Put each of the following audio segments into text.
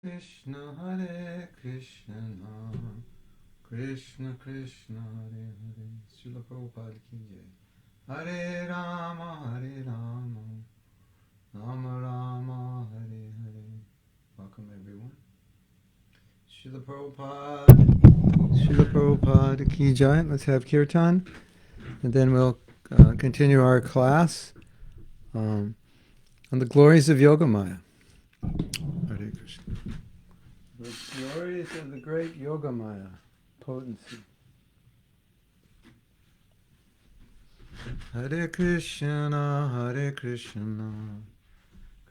Krishna Hare Krishna Krishna Krishna Hare Hare. Srila Prabhupada ki jai. Hare Rama Rama Rama Hare Hare. Welcome everyone. Srila Prabhupada ki jai. Let's have kirtan, and then we'll continue our class on the glories of Yogamaya. Hare Krishna. The glories of the great Yogamaya potency. Hare Krishna,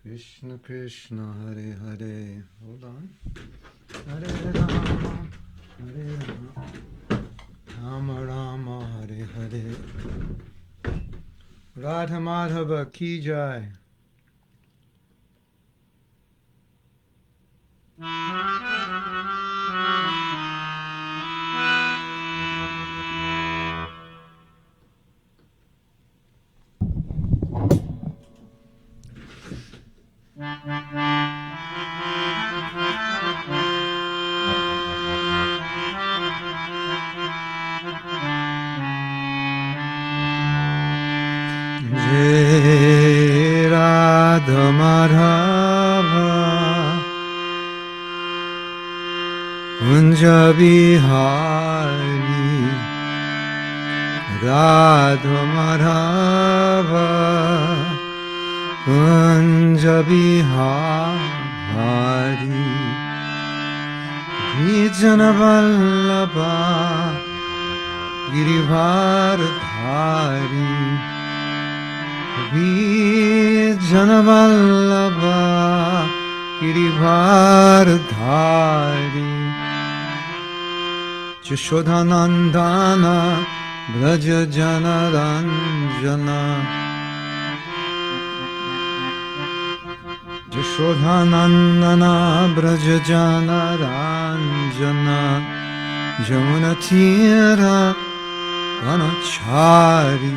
Krishna Krishna, Hare Hare. Hold on. Hare Rama, Rama Rama, Hare Hare. Radha Madhava ki jai. Jai Radha Madhava Kunja Bihari Radha Madhava Kunja Bihari Vijana Vallabha Girivardhari Vijana Vallabha Girivardhari Jashodhanandana Braja Janaranjana Jashodhanandana Braja Janaranjana Jamunatira Vanachari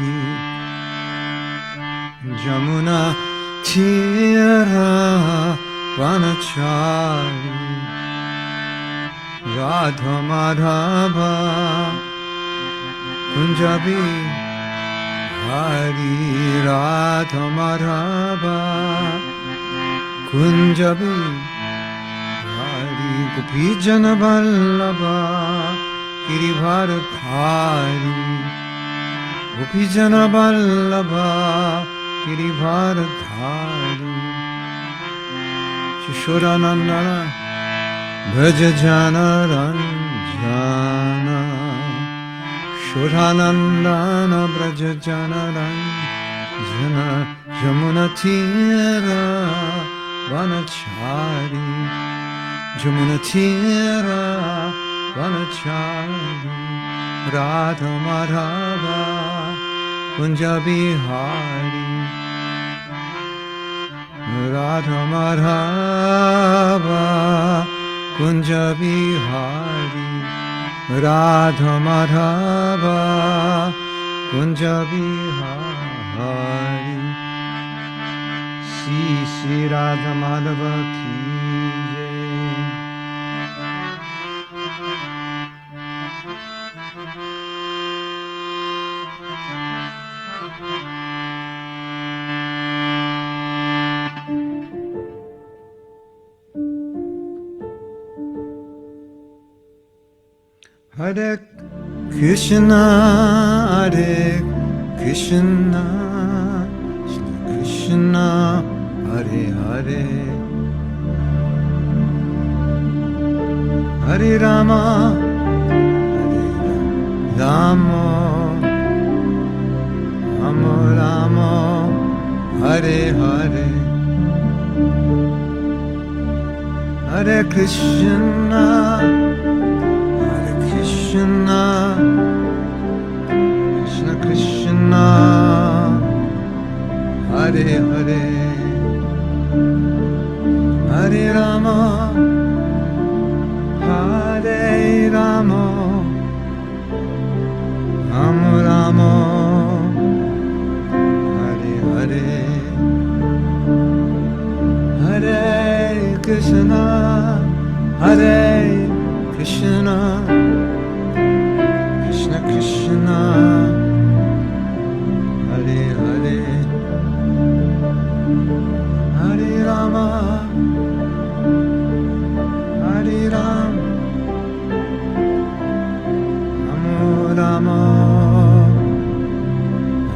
Jamuna Tira Vanachari Radha Madhava Kunjabi Hari Radha Madhava Kunjabi Hari Gopijana Vallabha Girivardhari Gopijana Vallabha Girivardhari Shishodanandana Braja Janaranjana Shodhanandana Braja Janaranjana Jamunatira Vanachari Jamunatira Vanachari Radha Madhava Kunja Bihari Radha Madhava Kunja Bihari Radha Madhava Kunja Bihari Sri Radha Madhava ki jai. Hare Krishna, Hare Krishna, Krishna, Hare Hare, Hare Rama, Hare Rama, Rama Rama, Hare Hare, Hare Krishna, Krishna, Krishna Krishna, Hare Hare, Hare Rama, Hare Rama, Rama Rama, Hare Hare, Hare Krishna. Krishna, Krishna Krishna, Hare Hare, Hare Rama, Hare Ram, Rama Rama,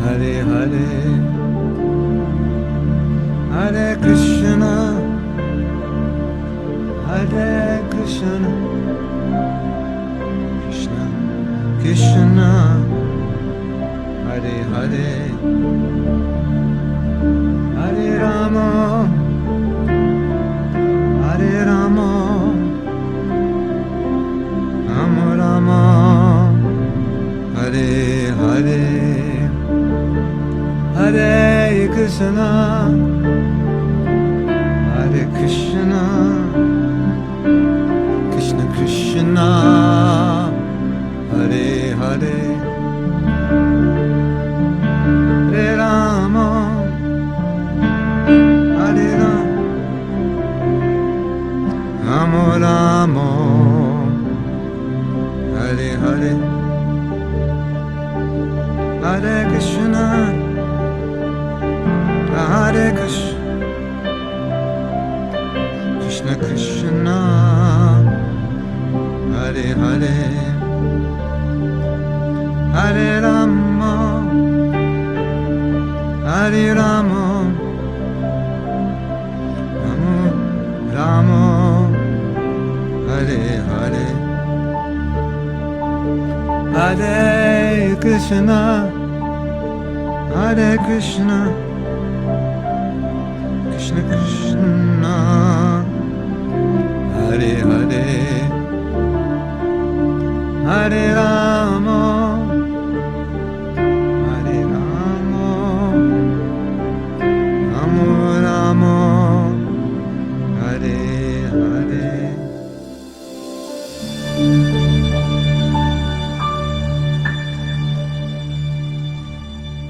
Hare Hare, Hare Krishna, Hare Krishna, Krishna Krishna, Hare Hare, Hare Rama, Hare Rama, Rama Rama, Hare Hare, Hare Krishna, Hare Krishna, Krishna Krishna, Hare Hare, Hare Rama, Hare Rama, Rama Rama, Hare Hare, Hare Krishna, Hare Krishna, Krishna Krishna, Hare Hare, Hare Rama, Hare Rama, Rama Rama, Hare Hare, Hare Krishna, Hare Krishna, Krishna Krishna, Hare Hare, Hare Rama, Hare Rama, Rama Rama, Hare Hare.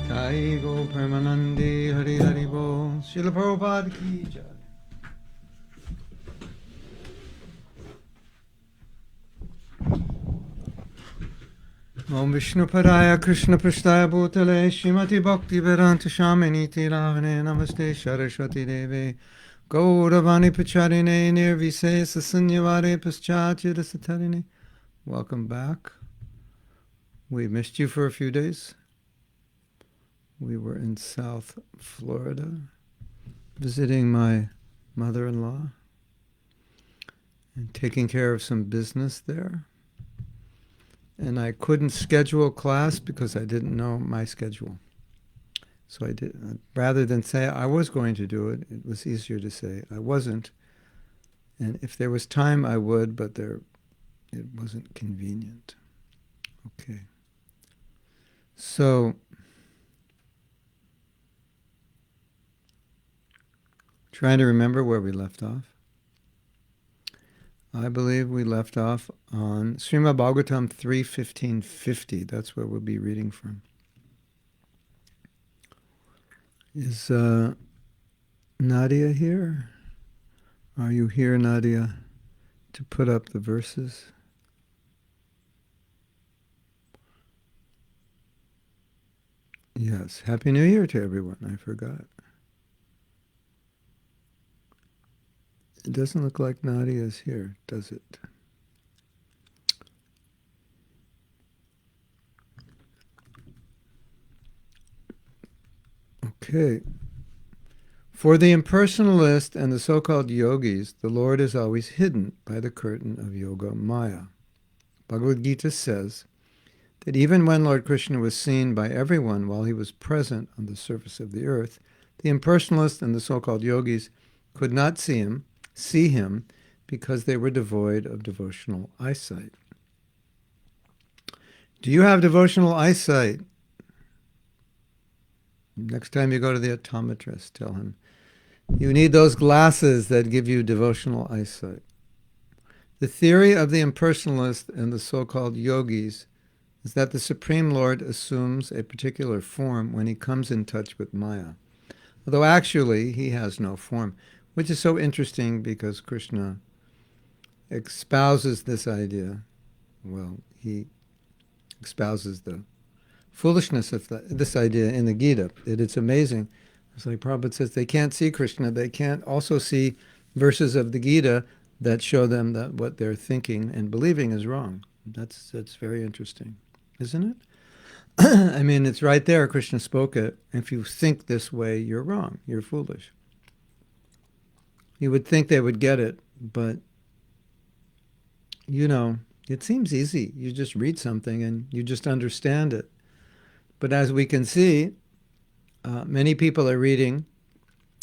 Jai Go Paramanande, Hari Hari Bo, Srila Prabhupada ki jai. Om Vishnu Padaya Krishna Prasthaya Bhutale Srimati Bhakti Vedanta Shamini Tiravane Namaste Saraswati Deve Gauravani Pacharine Nirvise Sasanyavare Paschatya Satarine. Welcome back. We missed you for a few days. We were in South Florida visiting my mother-in-law and taking care of some business there. And I couldn't schedule class because I didn't know my schedule. So I did, rather than say I was going to do it, it was easier to say I wasn't. And if there was time, I would, but it wasn't convenient. Okay. So, trying to remember where we left off. I believe we left off on Srimad Bhagavatam 3:1550. That's where we'll be reading from. Is Nadia here? Are you here, Nadia, to put up the verses? Yes. Happy New Year to everyone. I forgot. It doesn't look like Nadia is here, does it? Okay. For the impersonalist and the so-called yogis, the Lord is always hidden by the curtain of Yoga Maya. Bhagavad Gita says that even when Lord Krishna was seen by everyone while he was present on the surface of the earth, the impersonalists and the so-called yogis could not see him because they were devoid of devotional eyesight. Do you have devotional eyesight? Next time you go to the optometrist, tell him, you need those glasses that give you devotional eyesight. The theory of the impersonalist and the so-called yogis is that the Supreme Lord assumes a particular form when he comes in touch with Maya, although actually he has no form, which is so interesting because Krishna espouses this idea. Well, he espouses the foolishness of this idea in the Gita. It's amazing. It's like Prabhupada says, they can't see Krishna. They can't also see verses of the Gita that show them that what they're thinking and believing is wrong. That's very interesting, isn't it? I mean, it's right there. Krishna spoke it. If you think this way, you're wrong. You're foolish. You would think they would get it, but, it seems easy. You just read something and you just understand it. But as we can see, many people are reading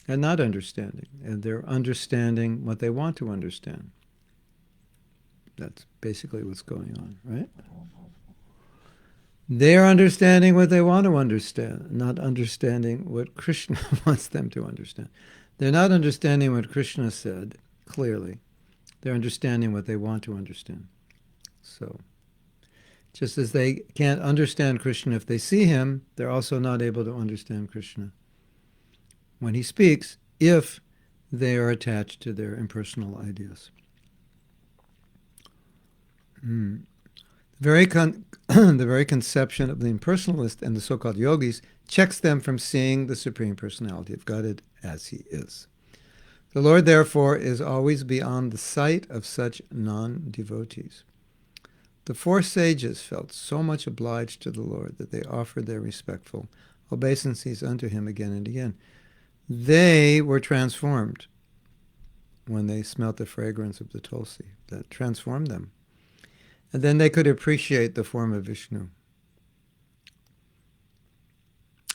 and not understanding, and they're understanding what they want to understand. That's basically what's going on, right? They're understanding what they want to understand, not understanding what Krishna wants them to understand. They're not understanding what Krishna said clearly. They're understanding what they want to understand. So, just as they can't understand Krishna if they see him, they're also not able to understand Krishna when he speaks if they are attached to their impersonal ideas. The very conception of the impersonalist and the so-called yogis checks them from seeing the Supreme Personality of Godhead as he is. The Lord, therefore, is always beyond the sight of such non-devotees. The four sages felt so much obliged to the Lord that they offered their respectful obeisances unto him again and again. They were transformed when they smelt the fragrance of the tulsi. That transformed them. And then they could appreciate the form of Vishnu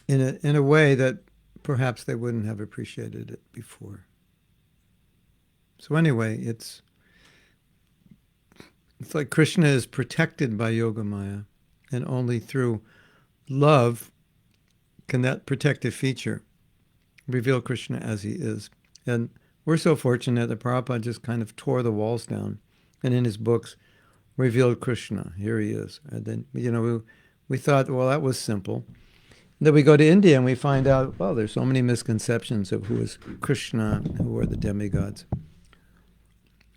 in a way that perhaps they wouldn't have appreciated it before. So anyway, it's like Krishna is protected by Yogamaya, and only through love can that protective feature reveal Krishna as he is. And we're so fortunate that Prabhupada just kind of tore the walls down, and in his books revealed Krishna. Here he is. And then, we thought, well, that was simple. Then we go to India and we find out, well, there's so many misconceptions of who is Krishna, who are the demigods.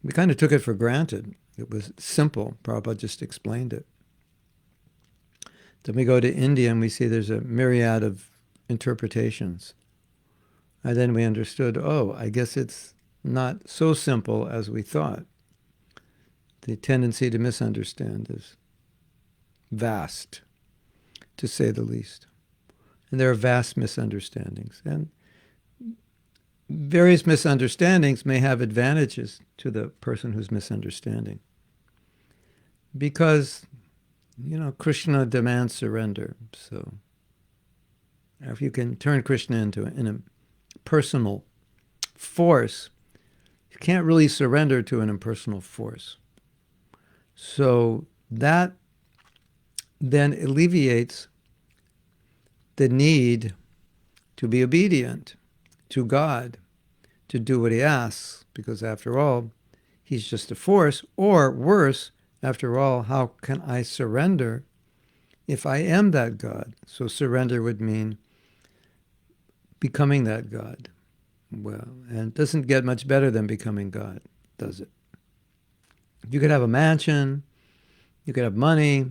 We kind of took it for granted. It was simple. Prabhupada just explained it. Then we go to India and we see there's a myriad of interpretations. And then we understood, I guess it's not so simple as we thought. The tendency to misunderstand is vast, to say the least. And there are vast misunderstandings. And various misunderstandings may have advantages to the person who's misunderstanding. Because, Krishna demands surrender. So if you can turn Krishna into a personal force, you can't really surrender to an impersonal force. So that then alleviates the need to be obedient to God, to do what he asks, because after all, he's just a force, or worse, after all, how can I surrender if I am that God? So surrender would mean becoming that God. Well, and it doesn't get much better than becoming God, does it? You could have a mansion, you could have money,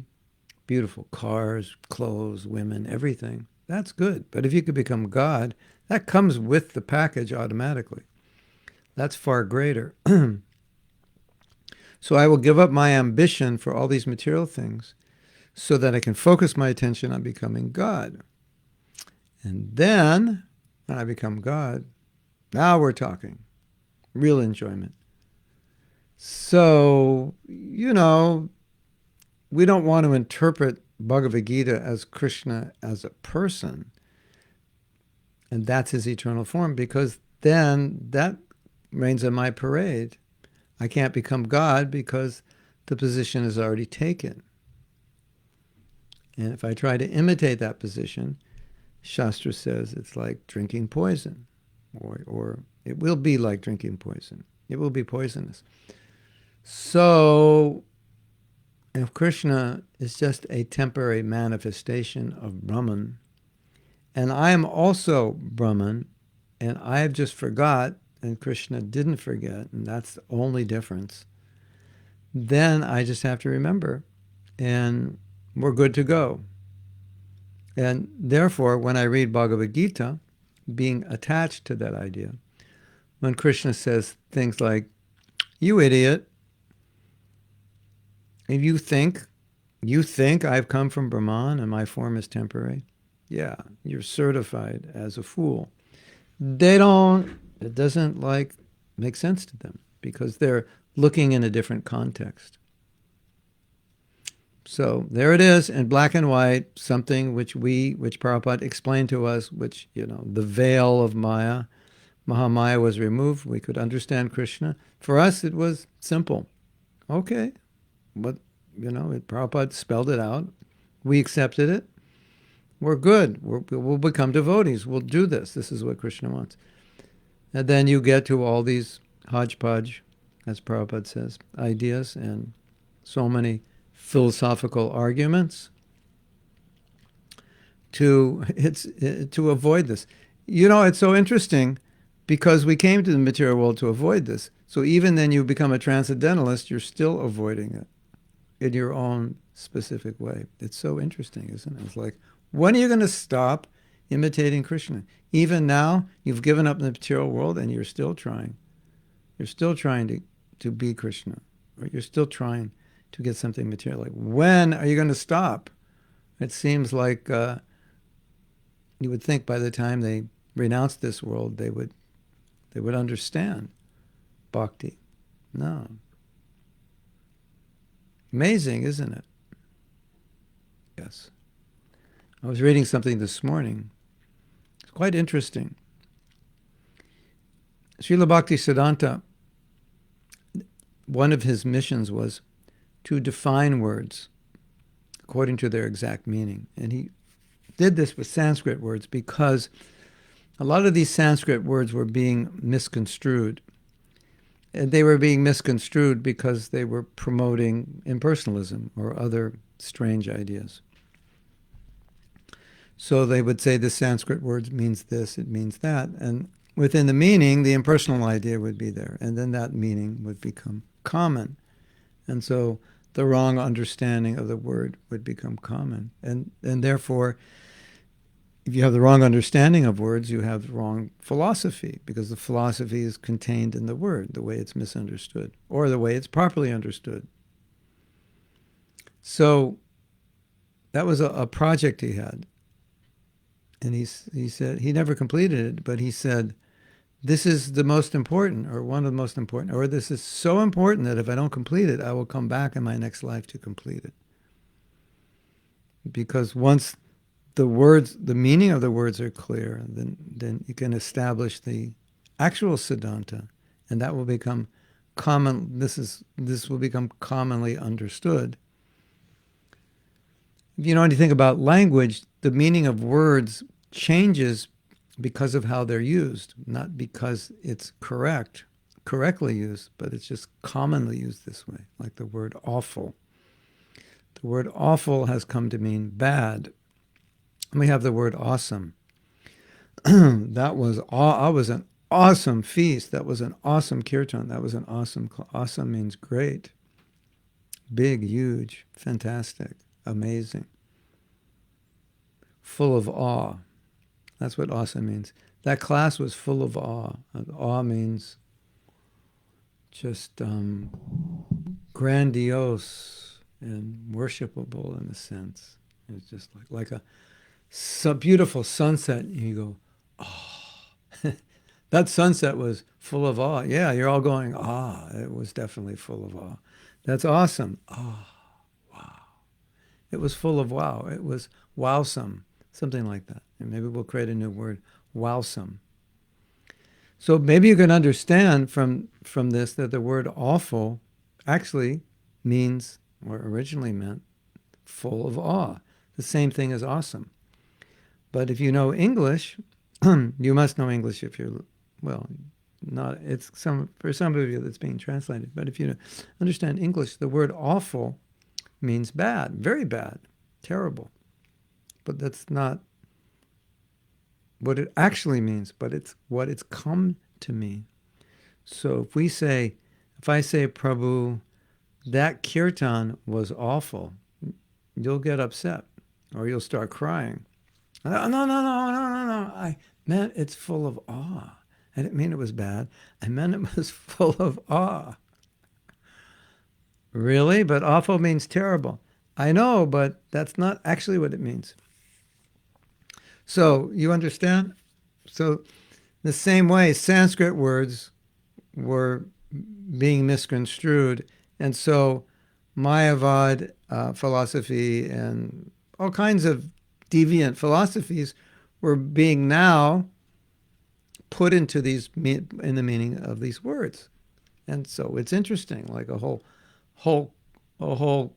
beautiful cars, clothes, women, everything. That's good. But if you could become God, that comes with the package automatically. That's far greater. So I will give up my ambition for all these material things so that I can focus my attention on becoming God. And then, when I become God, now we're talking. Real enjoyment. So, we don't want to interpret Bhagavad Gita as Krishna as a person, and that's his eternal form, because then that rains on my parade. I can't become God because the position is already taken. And if I try to imitate that position, Shastra says it's like drinking poison, or it will be like drinking poison. It will be poisonous. So, if Krishna is just a temporary manifestation of Brahman, and I am also Brahman, and I have just forgot, and Krishna didn't forget, and that's the only difference, then I just have to remember, and we're good to go. And therefore, when I read Bhagavad Gita, being attached to that idea, when Krishna says things like, "You idiot, if you think I've come from Brahman and my form is temporary, yeah, you're certified as a fool." It doesn't make sense to them because they're looking in a different context. So there it is in black and white, something which Prabhupada explained to us, which, the veil of Maya, Mahamaya was removed. We could understand Krishna. For us, it was simple. Okay, but, Prabhupada spelled it out. We accepted it. We're good. We'll become devotees. We'll do this. This is what Krishna wants. And then you get to all these hodgepodge, as Prabhupada says, ideas and so many philosophical arguments to avoid this. It's so interesting because we came to the material world to avoid this. So even then you become a transcendentalist, you're still avoiding it in your own specific way. It's so interesting, isn't it? It's like, when are you going to stop imitating Krishna? Even now, you've given up the material world and you're still trying. You're still trying to be Krishna. Or you're still trying to get something material. Like, when are you going to stop? It seems like you would think by the time they renounce this world, they would understand bhakti. No. Amazing, isn't it? Yes. I was reading something this morning. It's quite interesting. Srila Bhaktisiddhanta, one of his missions was to define words according to their exact meaning. And he did this with Sanskrit words because a lot of these Sanskrit words were being misconstrued. And they were being misconstrued because they were promoting impersonalism or other strange ideas. So they would say the Sanskrit word means this, it means that. And within the meaning, the impersonal idea would be there. And then that meaning would become common. And so the wrong understanding of the word would become common. And therefore, if you have the wrong understanding of words, you have the wrong philosophy, because the philosophy is contained in the word, the way it's misunderstood, or the way it's properly understood. So that was a project he had. And he said, he never completed it, but he said, this is the most important, or one of the most important, or this is so important that if I don't complete it, I will come back in my next life to complete it. Because once the words, the meaning of the words are clear, then you can establish the actual Siddhanta, and that will become common. This will become commonly understood. If you know anything about language, the meaning of words changes because of how they're used, not because it's correctly used, but it's just commonly used this way, like the word awful. The word awful has come to mean bad. And we have the word awesome. That was an awesome feast. That was an awesome kirtan. That was an awesome means great, big, huge, fantastic, amazing, full of awe. That's what awesome means. That class was full of awe. Awe means just grandiose and worshipable in a sense. It's just like a beautiful sunset. And you go, oh. That sunset was full of awe. Yeah, you're all going, ah. It was definitely full of awe. That's awesome. Oh, wow. It was full of wow. It was wowsome. Something like that. And maybe we'll create a new word, wowsome. So maybe you can understand from this that the word awful actually means, or originally meant, full of awe. The same thing as awesome. But if you know English, you must know English if you're, well, not, it's for some of you that's being translated. But if you understand English, the word awful means bad, very bad, terrible. But that's not what it actually means, but it's what it's come to mean. So if I say, Prabhu, that kirtan was awful. You'll get upset or you'll start crying. No, no, no, no, no, no, no. I meant it's full of awe. I didn't mean it was bad. I meant it was full of awe. Really? But awful means terrible. I know, but that's not actually what it means. So, you understand? So, the same way, Sanskrit words were being misconstrued. And so, Mayavad philosophy and all kinds of deviant philosophies were being now put into in the meaning of these words. And so it's interesting, like a whole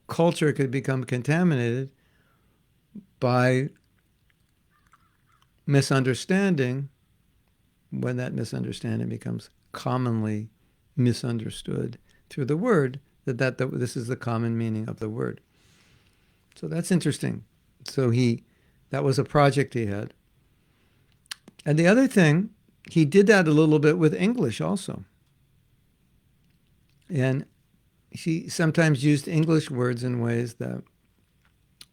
culture could become contaminated by misunderstanding when that misunderstanding becomes commonly misunderstood through the word, that this is the common meaning of the word. So that's interesting. So that was a project he had. And the other thing, he did that a little bit with English also. And he sometimes used English words in ways that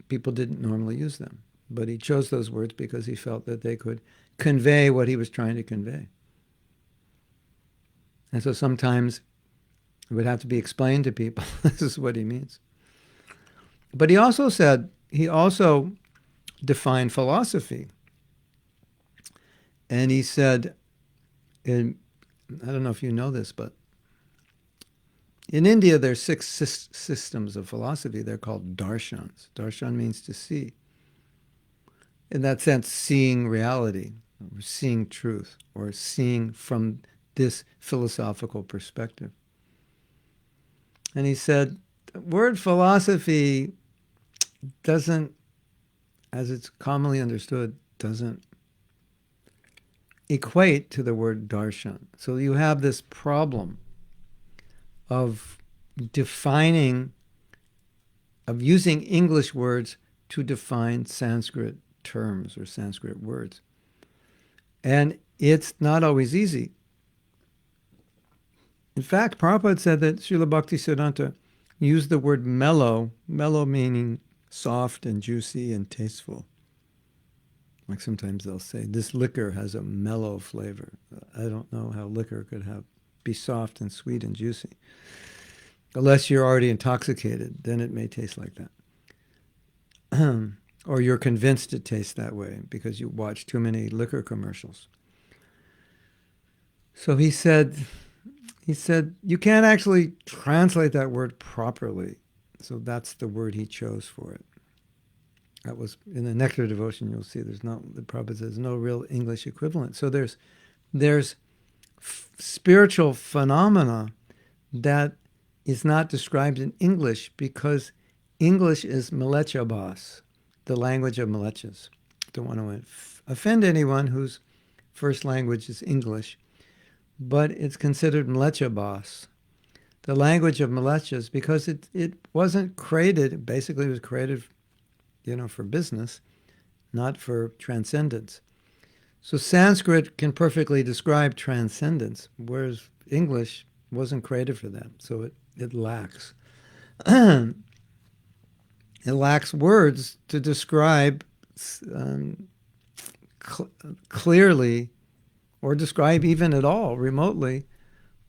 people didn't normally use them. But he chose those words because he felt that they could convey what he was trying to convey. And so sometimes it would have to be explained to people, this is what he means. But he also defined philosophy. And he said, I don't know if you know this, but in India, there's 6 systems of philosophy. They're called darshans. Darshan means to see. In that sense, seeing reality, or seeing truth, or seeing from this philosophical perspective. And he said, the word philosophy doesn't, as it's commonly understood, doesn't equate to the word darshan. So you have this problem of using English words to define Sanskrit terms or Sanskrit words. And it's not always easy. In fact, Prabhupada said that Srila Bhaktisiddhanta used the word mellow meaning soft and juicy and tasteful. Like sometimes they'll say, this liquor has a mellow flavor. I don't know how liquor could be soft and sweet and juicy. Unless you're already intoxicated, then it may taste like that. Or you're convinced it tastes that way because you watch too many liquor commercials. So he said, you can't actually translate that word properly. So that's the word he chose for it. That was in the Nectar Devotion. You'll see the Prabhupada says no real English equivalent. So there's spiritual phenomena that is not described in English because English is Mlecha Bas, the language of Mlechas. Don't want to offend anyone whose first language is English, but it's considered Mlecha Bas, the language of Mlechas, because it wasn't created, basically it was created for business, not for transcendence. So Sanskrit can perfectly describe transcendence, whereas English wasn't created for that. So it lacks. It lacks words to describe clearly or describe even at all, remotely,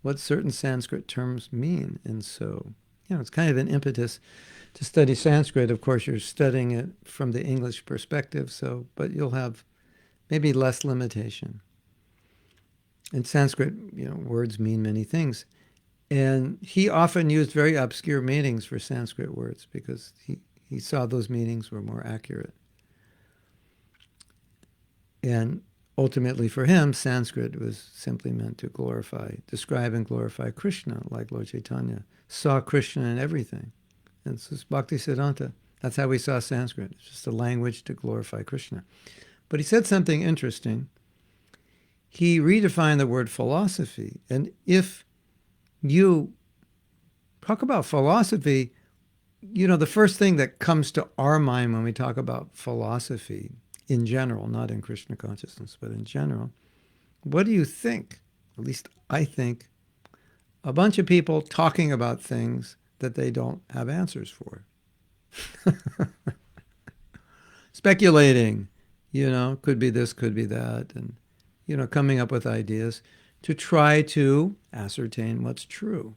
what certain Sanskrit terms mean. And so, it's kind of an impetus to study Sanskrit. Of course, you're studying it from the English perspective, but you'll have maybe less limitation. In Sanskrit, words mean many things. And he often used very obscure meanings for Sanskrit words because he saw those meanings were more accurate. And ultimately for him, Sanskrit was simply meant to describe and glorify Krishna, like Lord Chaitanya saw Krishna in everything. And this is Bhaktisiddhanta. That's how we saw Sanskrit. It's just a language to glorify Krishna. But he said something interesting. He redefined the word philosophy. And if you talk about philosophy, the first thing that comes to our mind when we talk about philosophy in general, not in Krishna consciousness, but in general, what do you think? At least I think a bunch of people talking about things that they don't have answers for. Speculating, could be this, could be that, and, coming up with ideas to try to ascertain what's true.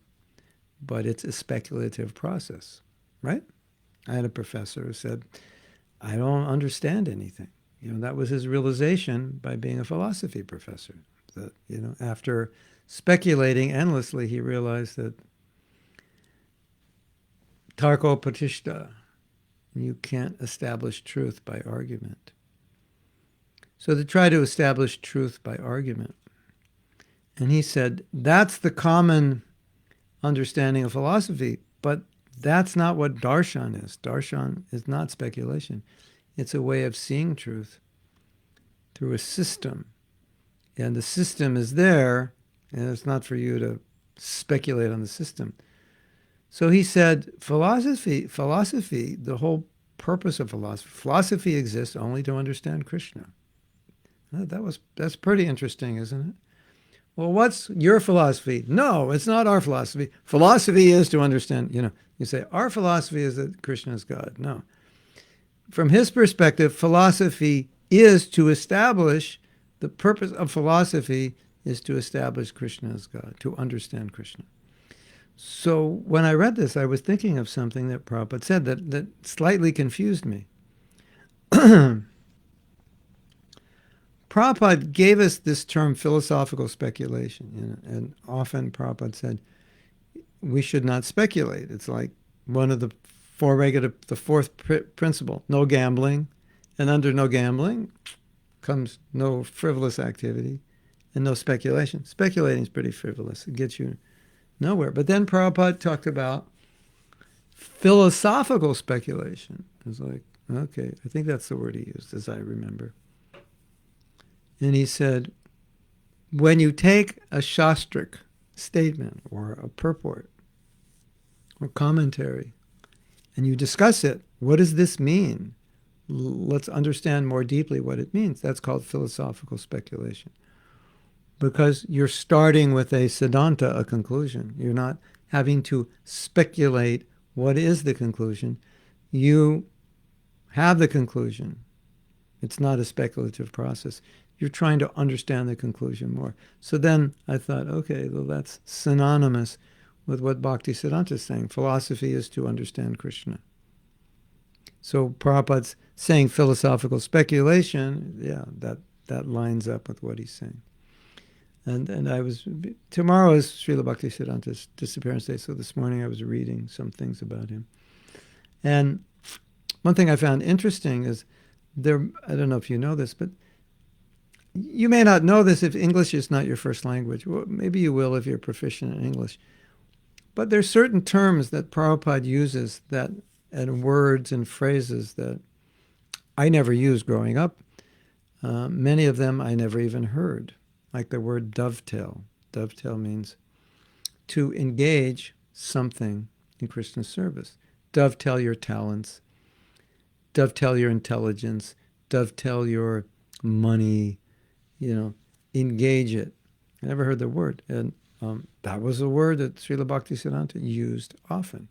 But it's a speculative process, right? I had a professor who said, I don't understand anything. That was his realization by being a philosophy professor. That, after speculating endlessly, he realized that tarko patishta, you can't establish truth by argument. So to try to establish truth by argument. And he said, that's the common understanding of philosophy, but that's not what darshan is. Darshan is not speculation. It's a way of seeing truth through a system. And the system is there, and it's not for you to speculate on the system. So he said, philosophy, the whole purpose of philosophy exists only to understand Krishna. That's pretty interesting, isn't it? Well, what's your philosophy? No, it's not our philosophy. Philosophy is to understand, you say, our philosophy is that Krishna is God. No. From his perspective, philosophy is to establish, the purpose of philosophy is to establish Krishna as God, to understand Krishna. So when I read this, I was thinking of something that Prabhupada said that slightly confused me. Prabhupada gave us this term philosophical speculation, and often Prabhupada said, we should not speculate. It's like one of the fourth principle, no gambling, and under no gambling comes no frivolous activity and no speculation. Speculating is pretty frivolous. It gets you nowhere. But then Prabhupada talked about philosophical speculation. It's like, okay, I think that's the word he used, as I remember. And he said, when you take a shastric statement or a purport or commentary and you discuss it, what does this mean? Let's understand more deeply what it means. That's called philosophical speculation. Because you're starting with a siddhanta, a conclusion. You're not having to speculate what is the conclusion. You have the conclusion. It's not a speculative process. You're trying to understand the conclusion more. So then I thought, okay, well, that's synonymous with what Bhaktisiddhanta is saying. Philosophy is to understand Krishna. So Prabhupada's saying philosophical speculation, yeah, that lines up with what he's saying. And tomorrow is Srila Bhaktisiddhanta's disappearance day, so this morning I was reading some things about him. And one thing I found interesting is I don't know if you know this, but you may not know this if English is not your first language. Well, maybe you will if you're proficient in English. But there's certain terms that Prabhupada uses and words and phrases that I never used growing up. Many of them I never even heard, like the word dovetail. Dovetail means to engage something in Krishna's service. Dovetail your talents, dovetail your intelligence, dovetail your money, engage it. I never heard the word. And that was a word that Srila Bhaktisiddhanta used often.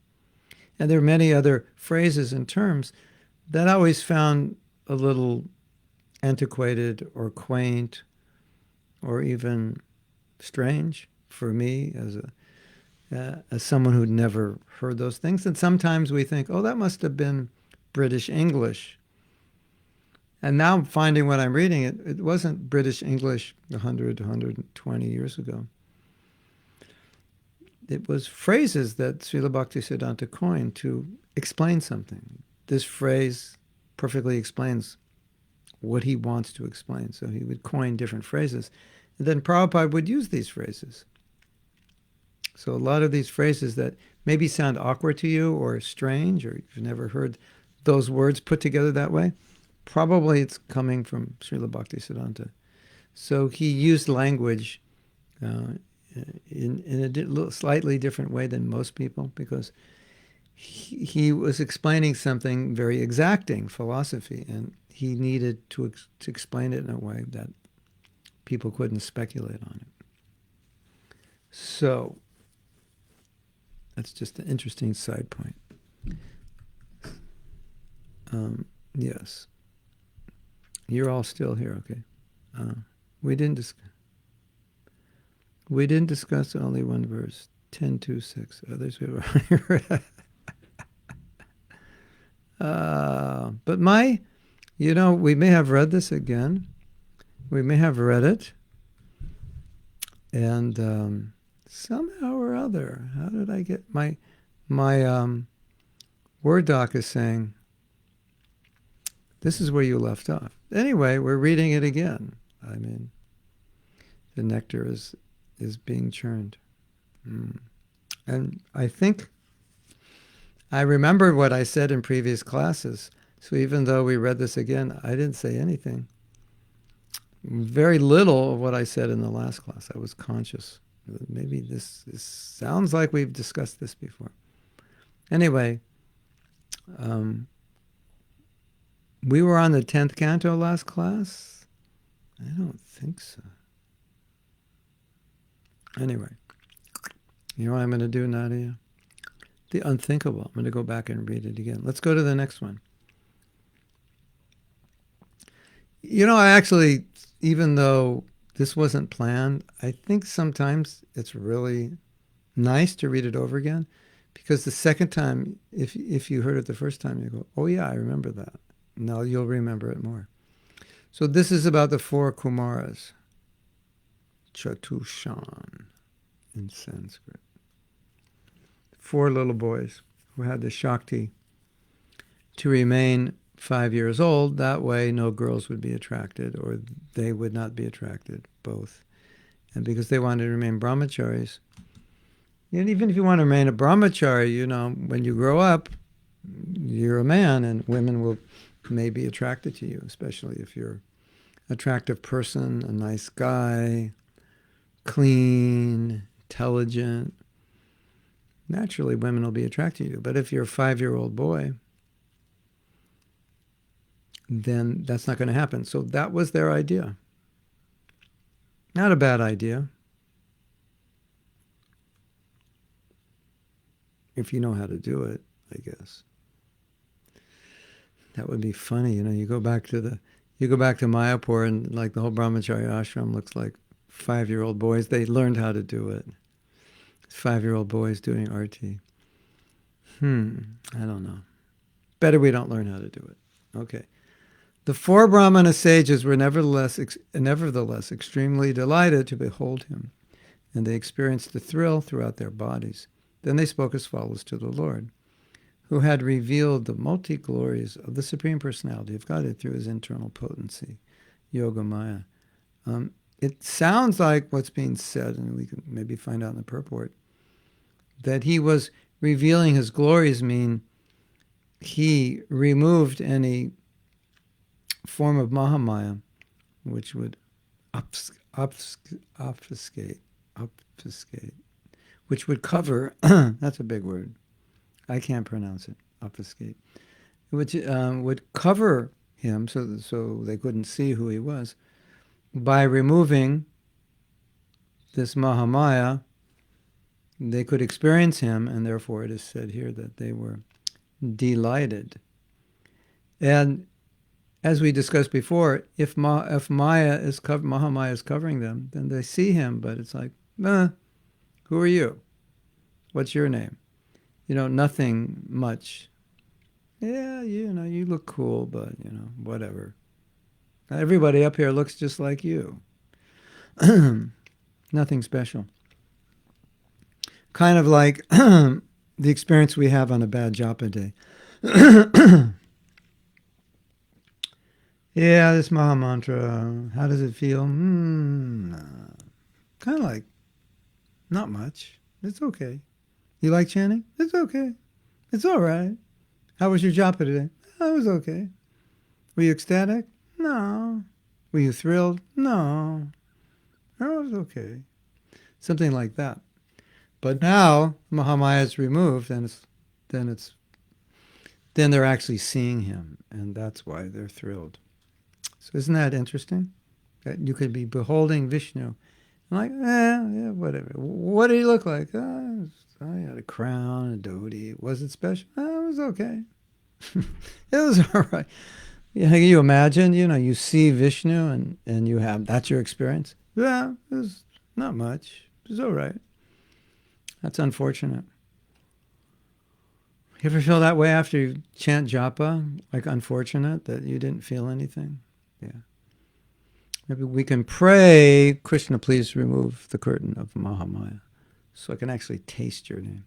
And there are many other phrases and terms that I always found a little antiquated or quaint or even strange for me as someone who'd never heard those things. And sometimes we think, oh, that must have been British English. And now I'm finding when I'm reading it, it wasn't British English 100, 120 years ago. It was phrases that Srila Bhaktisiddhanta coined to explain something. This phrase perfectly explains what he wants to explain. So he would coin different phrases. And then Prabhupada would use these phrases. So a lot of these phrases that maybe sound awkward to you or strange, or you've never heard those words put together that way, probably it's coming from Srila Bhaktisiddhanta. So he used language in a slightly different way than most people, because he was explaining something very exacting, philosophy, and he needed to explain it in a way that people couldn't speculate on it. So That's just an interesting side point. Yes. You're all still here, okay. We didn't discuss only one verse, 10:2:6. Others we have already read. But we may have read this again. We may have read it. And somehow or other, how did I get my Word doc is saying, this is where you left off. Anyway, we're reading it again. I mean, the nectar is being churned. And I think I remember what I said in previous classes. So even though we read this again, I didn't say anything. Very little of what I said in the last class. I was conscious. Maybe this sounds like we've discussed this before. Anyway, we were on the 10th canto last class? I don't think so. Anyway, you know what I'm going to do, Nadia? The unthinkable. I'm going to go back and read it again. Let's go to the next one. I actually, even though this wasn't planned, I think sometimes it's really nice to read it over again, because the second time, if you heard it the first time, you go, oh yeah, I remember that. Now you'll remember it more. So this is about the 4 Kumaras, Chatushan in Sanskrit. 4 little boys who had the Shakti to remain 5 years old. That way no girls would be attracted, or they would not be attracted, both. And because they wanted to remain brahmacharis, and even if you want to remain a brahmachari, when you grow up, you're a man, and women may be attracted to you, especially if you're an attractive person, a nice guy, clean, intelligent. Naturally, women will be attracted to you. But if you're a 5-year-old boy, then that's not going to happen. So that was their idea. Not a bad idea, if you know how to do it, I guess. That would be funny, you go back to Mayapur, and like the whole brahmachari ashram looks like 5-year-old boys. They learned how to do it. 5-year-old boys doing arti. I don't know. Better we don't learn how to do it. Okay. The 4 Brahmana sages were nevertheless extremely delighted to behold him, and they experienced the thrill throughout their bodies. Then they spoke as follows to the Lord, who had revealed the multi-glories of the Supreme Personality of Godhead through his internal potency, Yogamaya. It sounds like what's being said, and we can maybe find out in the purport, that he was revealing his glories mean he removed any form of Mahamaya, which would obfuscate, which would cover, that's a big word, I can't pronounce it, obfuscate, which would cover him so they couldn't see who he was. By removing this Mahamaya, they could experience him, and therefore it is said here that they were delighted. And as we discussed before, if Mahamaya is covering them, then they see him, but it's like, who are you? What's your name? Nothing much. Yeah, you look cool, but, whatever. Everybody up here looks just like you. Nothing special. Kind of like the experience we have on a bad japa day. Yeah, this Maha Mantra, how does it feel? Kind of like, not much. It's okay. You like chanting? It's okay. It's all right. How was your japa today? Oh, it was okay. Were you ecstatic? No. Were you thrilled? No. Oh, it was okay. Something like that. But now Mahamaya is removed, and then they're actually seeing him, and that's why they're thrilled. So isn't that interesting? That you could be beholding Vishnu, and like, yeah, whatever. What did he look like? I had a crown, a dhoti. Was it special? It was okay. It was all right. Yeah, you imagine, you see Vishnu and you have, that's your experience. Yeah, it was not much. It was all right. That's unfortunate. You ever feel that way after you chant japa? Like unfortunate that you didn't feel anything? Yeah. Maybe we can pray, Krishna, please remove the curtain of Mahamaya so I can actually taste your name.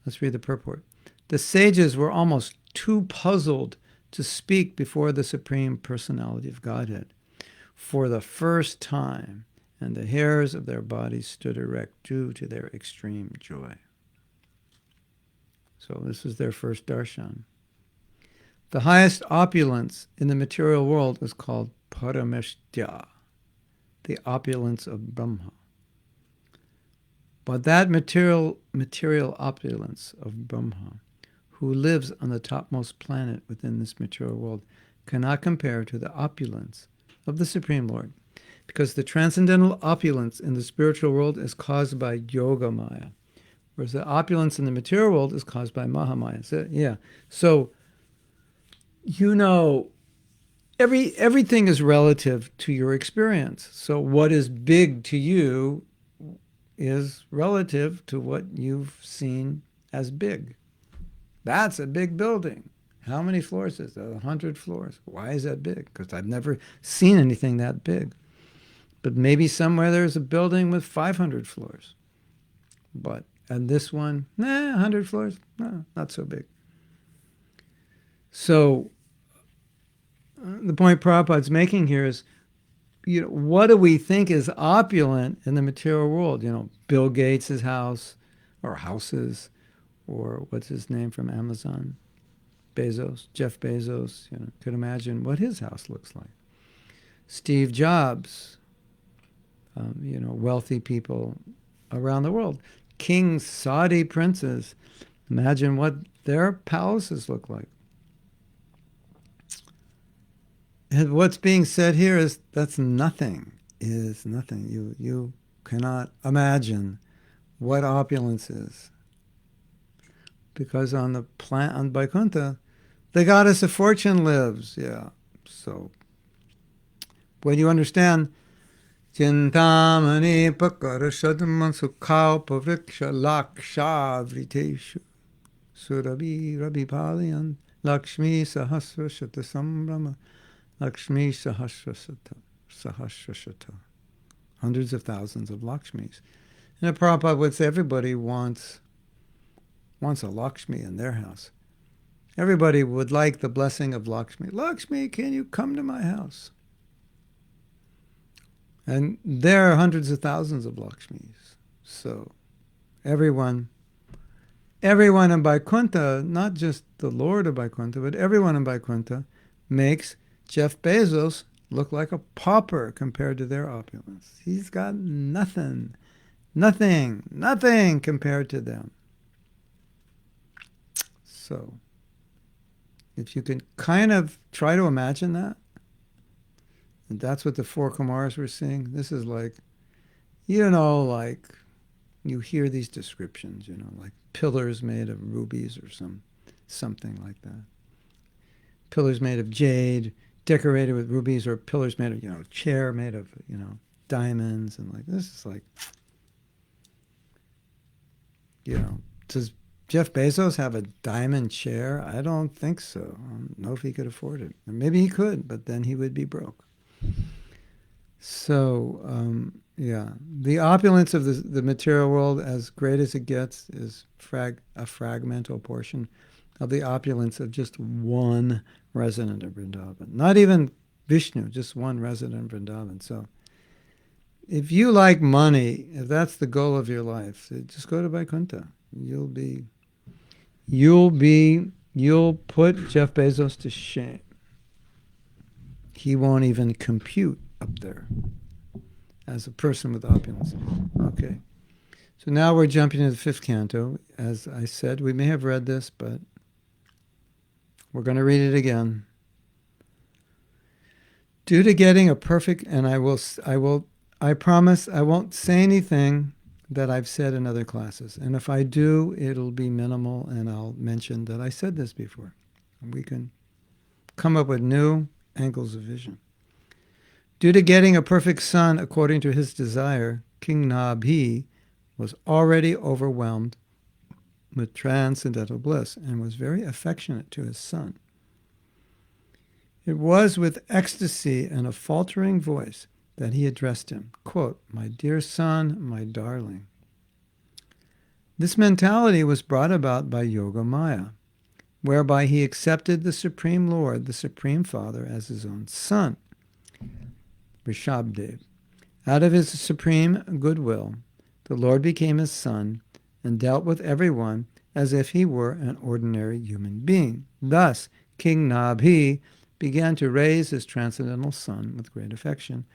Let's read the purport. The sages were almost too puzzled to speak before the Supreme Personality of Godhead for the first time, and the hairs of their bodies stood erect due to their extreme joy. So this is their first darshan. The highest opulence in the material world is called parameshtya, the opulence of Brahma. But that material opulence of Brahma, who lives on the topmost planet within this material world, cannot compare to the opulence of the Supreme Lord, because the transcendental opulence in the spiritual world is caused by Yoga Maya, whereas the opulence in the material world is caused by Mahamaya. So, everything is relative to your experience. So what is big to you is relative to what you've seen as big. That's a big building. How many floors is that? 100 floors. Why is that big? Because I've never seen anything that big. But maybe somewhere there's a building with 500 floors. And this one, 100 floors? No, not so big. So the point Prabhupada's making here is, what do we think is opulent in the material world? Bill Gates' house, or houses, or what's his name from Amazon? Bezos, Jeff Bezos, could imagine what his house looks like. Steve Jobs, wealthy people around the world. Kings, Saudi princes, imagine what their palaces look like. And what's being said here is that's nothing, is nothing. You cannot imagine what opulence is. Because on Vaikuntha, the goddess of fortune lives. Yeah. So when you understand Chintamani pakarashadman sukhaupavriksha lakshavriteshu surabi rabipaliyan lakshmi sahasrashata sambrama lakshmi sahasrashata. Hundreds of thousands of Lakshmis. And Prabhupada would say everybody wants a Lakshmi in their house. Everybody would like the blessing of Lakshmi. Lakshmi, can you come to my house? And there are hundreds of thousands of Lakshmis. So everyone in Vaikuntha, not just the Lord of Vaikuntha, but everyone in Vaikuntha makes Jeff Bezos look like a pauper compared to their opulence. He's got nothing compared to them. So, if you can kind of try to imagine that, and that's what the four Kumaras were seeing. This is like you hear these descriptions, like pillars made of rubies or something like that. Pillars made of jade, decorated with rubies, or pillars made of, chair made of, diamonds, and this is does Jeff Bezos have a diamond chair? I don't think so. I don't know if he could afford it. Or maybe he could, but then he would be broke. So, the opulence of the material world, as great as it gets, is a fragmental portion of the opulence of just one resident of Vrindavan. Not even Vishnu, just one resident of Vrindavan. So, if you like money, if that's the goal of your life, just go to Vaikuntha. You'll put Jeff Bezos to shame. He won't even compute up there as a person with opulence. Okay. So now we're jumping to the fifth canto. As I said, we may have read this, but we're going to read it again. Due to getting a perfect, and I promise I won't say anything that I've said in other classes. And if I do, it'll be minimal, and I'll mention that I said this before. We can come up with new angles of vision. Due to getting a perfect son according to his desire, King Nabhi was already overwhelmed with transcendental bliss and was very affectionate to his son. It was with ecstasy and a faltering voice that he addressed him, quote, "My dear son, my darling." This mentality was brought about by Yoga Maya, whereby he accepted the Supreme Lord, the Supreme Father, as his own son, Rishabdev. Out of his supreme goodwill, the Lord became his son and dealt with everyone as if he were an ordinary human being. Thus, King Nabhi began to raise his transcendental son with great affection,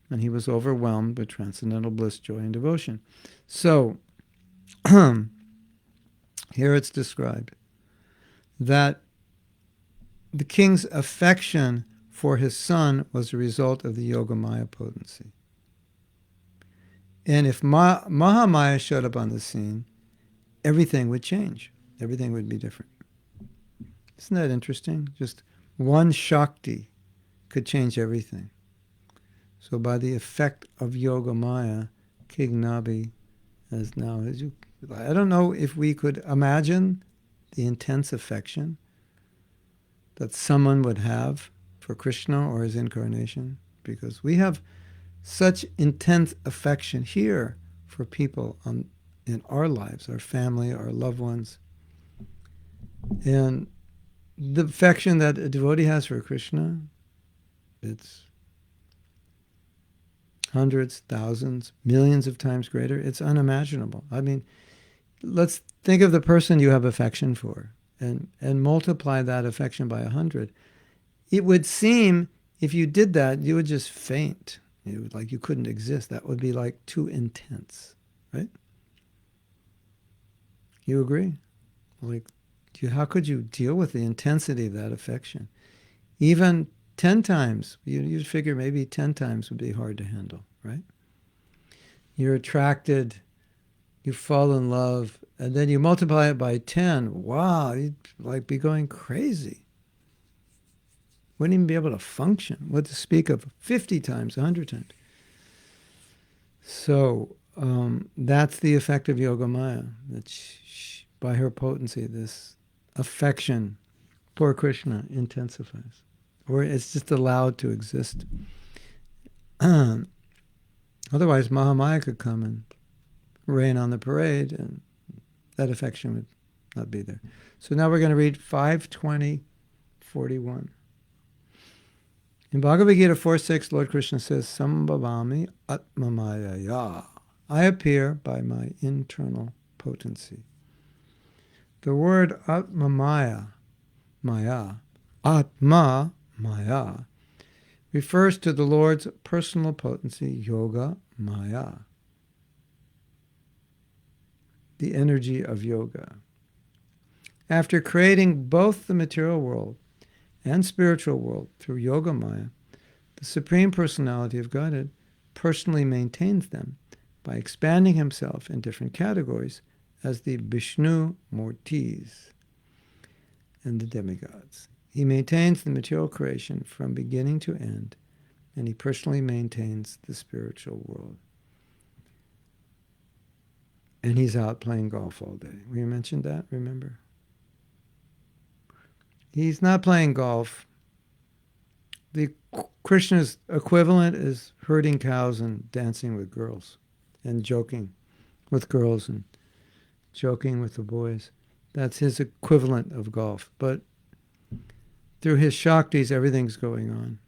and he was overwhelmed with transcendental bliss, joy, and devotion. So, here it's described that the king's affection for his son was a result of the Yogamaya potency. And if Mahamaya showed up on the scene, everything would change. Everything would be different. Isn't that interesting? Just one Shakti could change everything. So by the effect of Yogamaya, King Nabhi has now, I don't know if we could imagine the intense affection that someone would have for Krishna or his incarnation, because we have such intense affection here for people in our lives, our family, our loved ones. And the affection that a devotee has for Krishna, it's hundreds, thousands, millions of times greater. It's unimaginable. I mean, let's think of the person you have affection for and multiply that affection by 100. It would seem, if you did that, you would just faint. It would, like you couldn't exist. That would be like too intense, right? You agree? Like, how could you deal with the intensity of that affection? Even 10 times, you'd figure maybe 10 times would be hard to handle, right? You're attracted, you fall in love, and then you multiply it by 10. Wow, you'd like be going crazy. Wouldn't even be able to function. What to speak of 50 times, 100 times. So that's the effect of Yogamaya. That by her potency, this affection for Krishna intensifies, or it's just allowed to exist. Otherwise, Mahamaya could come and rain on the parade, and that affection would not be there. So now we're going to read 5:20:41. In Bhagavad Gita 4:6, Lord Krishna says, "Sambhavami atmamayaya." I appear by my internal potency. The word atmamaya, maya, atma, maya, refers to the Lord's personal potency, yoga, maya, the energy of yoga. After creating both the material world and spiritual world through Yoga Maya, the Supreme Personality of Godhead personally maintains them by expanding himself in different categories as the Vishnu Murtis and the demigods. He maintains the material creation from beginning to end, and he personally maintains the spiritual world. And he's out playing golf all day. We mentioned that, remember? He's not playing golf. The Krishna's equivalent is herding cows and dancing with girls and joking with girls and joking with the boys. That's his equivalent of golf. But through his Shaktis, everything's going on.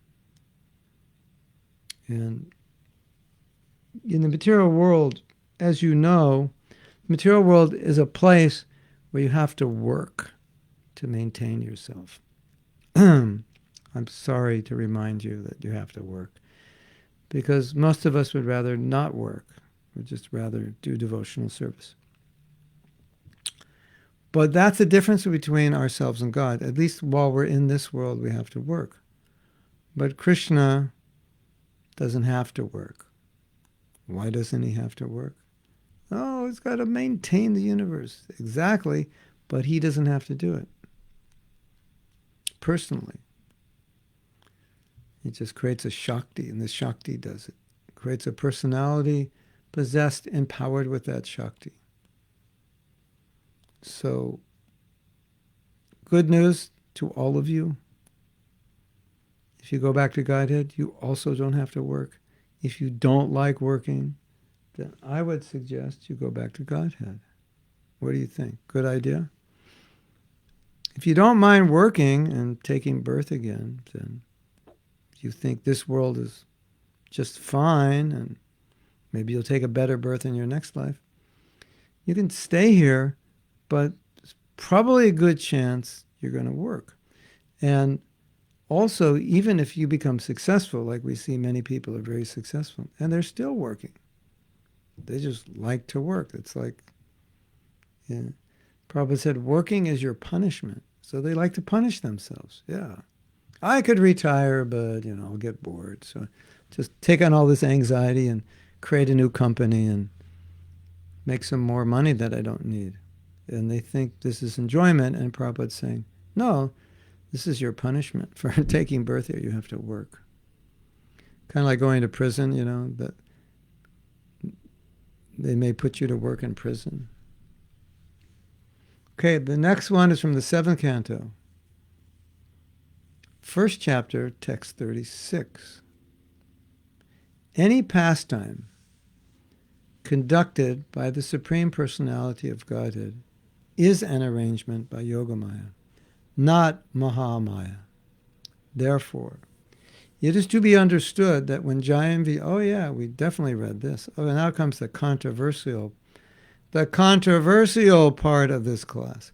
And in the material world, as you know, the material world is a place where you have to work to maintain yourself. I'm sorry to remind you that you have to work, because most of us would rather not work. We'd just rather do devotional service. But that's the difference between ourselves and God. At least while we're in this world, we have to work. But Krishna doesn't have to work. Why doesn't he have to work? Oh, he's got to maintain the universe. Exactly. But he doesn't have to do it personally. He just creates a Shakti, and the Shakti does it. Creates a personality possessed, empowered with that Shakti. So, good news to all of you. If you go back to Godhead, you also don't have to work. If you don't like working, then I would suggest you go back to Godhead. What do you think? Good idea? If you don't mind working and taking birth again, then you think this world is just fine and maybe you'll take a better birth in your next life, you can stay here, but it's probably a good chance you're going to work. And also, even if you become successful, like we see many people are very successful, and they're still working. They just like to work. It's like, yeah. Prabhupada said, working is your punishment. So they like to punish themselves. Yeah. I could retire, but, I'll get bored. So just take on all this anxiety and create a new company and make some more money that I don't need. And they think this is enjoyment, and Prabhupada's saying, no, this is your punishment for taking birth here. You have to work. Kind of like going to prison, that they may put you to work in prison. Okay, the next one is from the 7th canto. First chapter, text 36. Any pastime conducted by the Supreme Personality of Godhead is an arrangement by Yogamaya, not Mahamaya. Therefore, it is to be understood that when Jayanvi, oh yeah, we definitely read this. Oh, and now comes the controversial part of this class.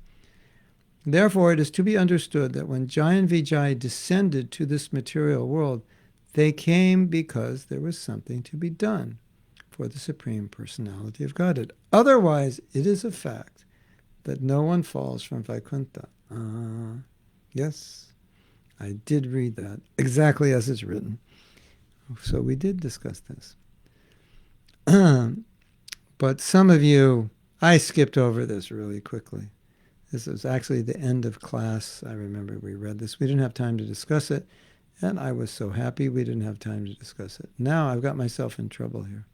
Therefore, it is to be understood that when Jai and Vijay descended to this material world, they came because there was something to be done for the Supreme Personality of Godhead. Otherwise, it is a fact that no one falls from Vaikuntha. Yes, I did read that exactly as it's written. So we did discuss this. But some of you, I skipped over this really quickly. This was actually the end of class. I remember we read this. We didn't have time to discuss it, and I was so happy we didn't have time to discuss it. Now I've got myself in trouble here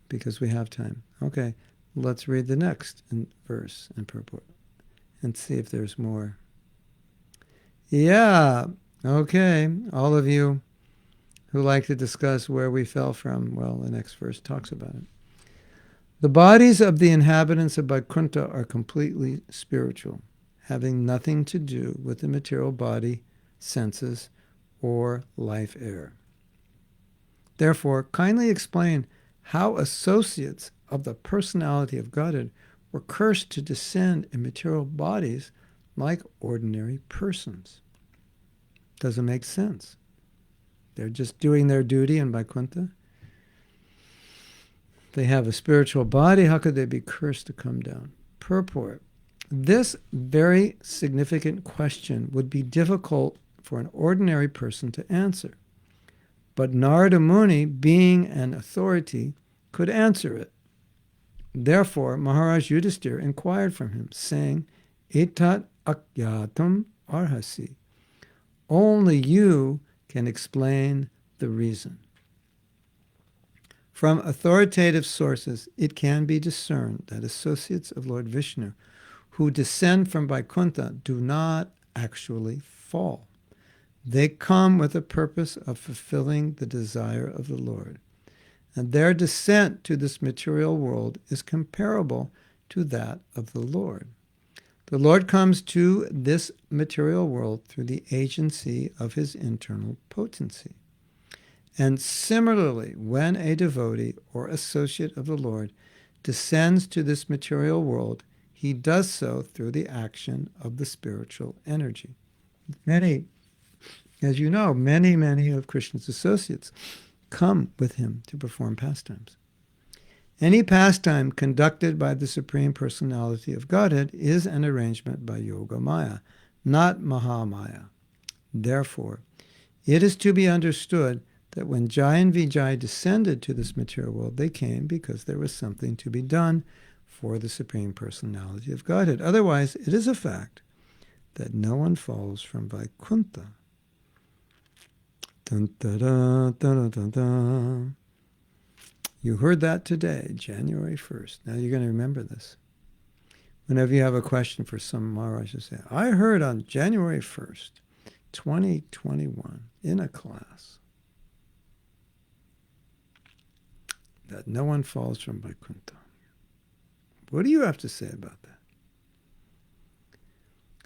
because we have time. Okay, let's read the next verse and purport and see if there's more. Yeah, okay. All of you who like to discuss where we fell from, well, the next verse talks about it. The bodies of the inhabitants of Vaikuntha are completely spiritual, having nothing to do with the material body, senses, or life air. Therefore, kindly explain how associates of the personality of Godhead were cursed to descend in material bodies like ordinary persons. Doesn't make sense. They're just doing their duty in Vaikuntha. They have a spiritual body. How could they be cursed to come down? Purport. This very significant question would be difficult for an ordinary person to answer. But Narada Muni, being an authority, could answer it. Therefore, Maharaj Yudhisthira inquired from him, saying, Etat akyatam arhasi. Only you can explain the reason. From authoritative sources, it can be discerned that associates of Lord Vishnu who descend from Vaikuntha do not actually fall. They come with the purpose of fulfilling the desire of the Lord, and their descent to this material world is comparable to that of the Lord. The Lord comes to this material world through the agency of his internal potency. And similarly, when a devotee or associate of the Lord descends to this material world, he does so through the action of the spiritual energy. Many, as you know, many of Krishna's associates come with him to perform pastimes. Any pastime conducted by the Supreme Personality of Godhead is an arrangement by Yogamaya, not Mahamaya. Therefore, it is to be understood that when Jai and Vijay descended to this material world, they came because there was something to be done for the Supreme Personality of Godhead. Otherwise, it is a fact that no one falls from Vaikuntha. Dun, da, da, da, da, da. You heard that today, January 1st. Now you're going to remember this. Whenever you have a question for some Maharaj, you say, I heard on January 1st, 2021, in a class, that no one falls from Vaikuntha. What do you have to say about that?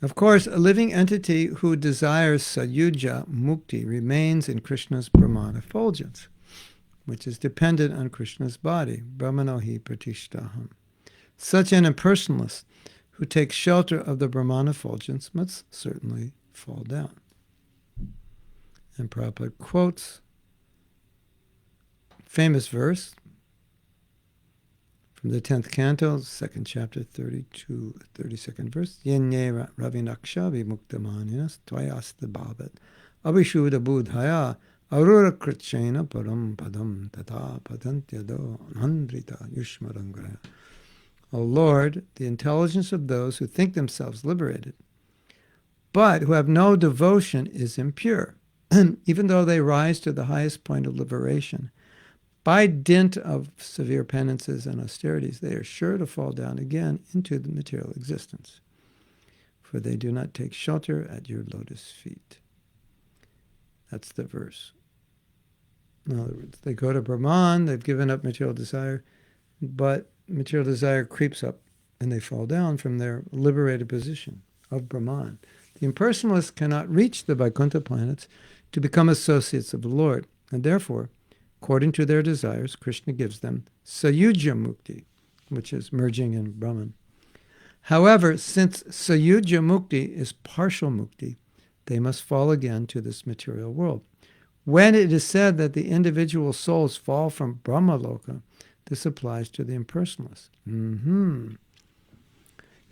Of course, a living entity who desires Sayuja Mukti remains in Krishna's Brahman effulgence, which is dependent on Krishna's body, Brahmanohi Pratishtaham. Such an impersonalist who takes shelter of the Brahman effulgence must certainly fall down. And Prabhupada quotes famous verse from the 10th canto, 2nd chapter, 32nd verse. Yenye ravinaksha vimuktamaninas tvayasta bhavat abhishuddha buddhaya arura krachena param padam tata padantyado anandrita yushmarangaya. O Lord, the intelligence of those who think themselves liberated, but who have no devotion is impure, even though they rise to the highest point of liberation. By dint of severe penances and austerities, they are sure to fall down again into the material existence, for they do not take shelter at your lotus feet. That's the verse. In other words, they go to Brahman, they've given up material desire, but material desire creeps up and they fall down from their liberated position of Brahman. The impersonalists cannot reach the Vaikuntha planets to become associates of the Lord, and therefore, according to their desires, Krishna gives them Sayuja Mukti, which is merging in Brahman. However, since Sayuja Mukti is partial Mukti, they must fall again to this material world. When it is said that the individual souls fall from Brahmaloka, this applies to the impersonalists.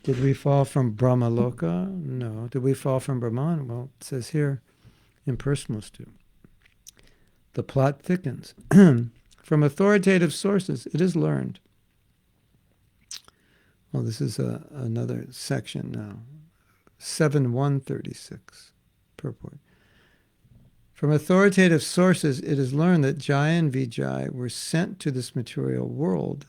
Did we fall from Brahmaloka? No. Did we fall from Brahman? Well, it says here, impersonalists do. The plot thickens. From authoritative sources, it is learned. Well, this is another section now. 7.136, purport. From authoritative sources, it is learned that Jaya and Vijay were sent to this material world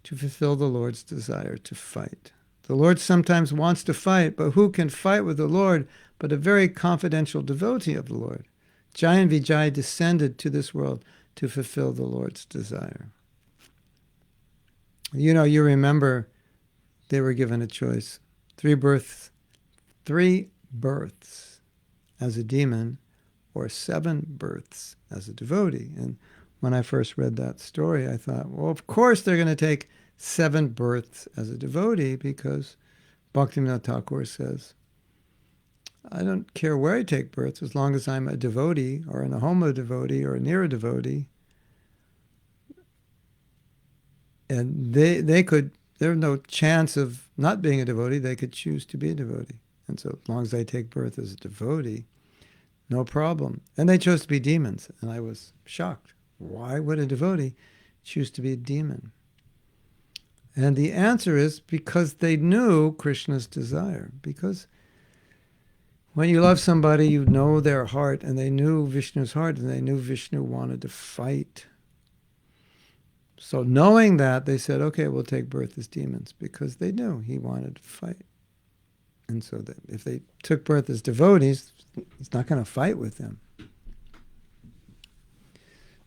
to fulfill the Lord's desire to fight. The Lord sometimes wants to fight, but who can fight with the Lord but a very confidential devotee of the Lord? Jaya and Vijay descended to this world to fulfill the Lord's desire. You know, you remember they were given a choice. Three births as a demon or 7 births as a devotee. And when I first read that story, I thought, well, of course they're going to take 7 births as a devotee, because Bhaktivinoda Thakur says, I don't care where I take birth, as long as I'm a devotee, or in a home of a devotee, or near a devotee. And there's no chance of not being a devotee. They could choose to be a devotee. And so as long as I take birth as a devotee, no problem. And they chose to be demons. And I was shocked. Why would a devotee choose to be a demon? And the answer is because they knew Krishna's desire. Because when you love somebody, you know their heart, and they knew Vishnu's heart, and they knew Vishnu wanted to fight. So knowing that, they said, okay, we'll take birth as demons, because they knew he wanted to fight. And so that if they took birth as devotees, he's not going to fight with them.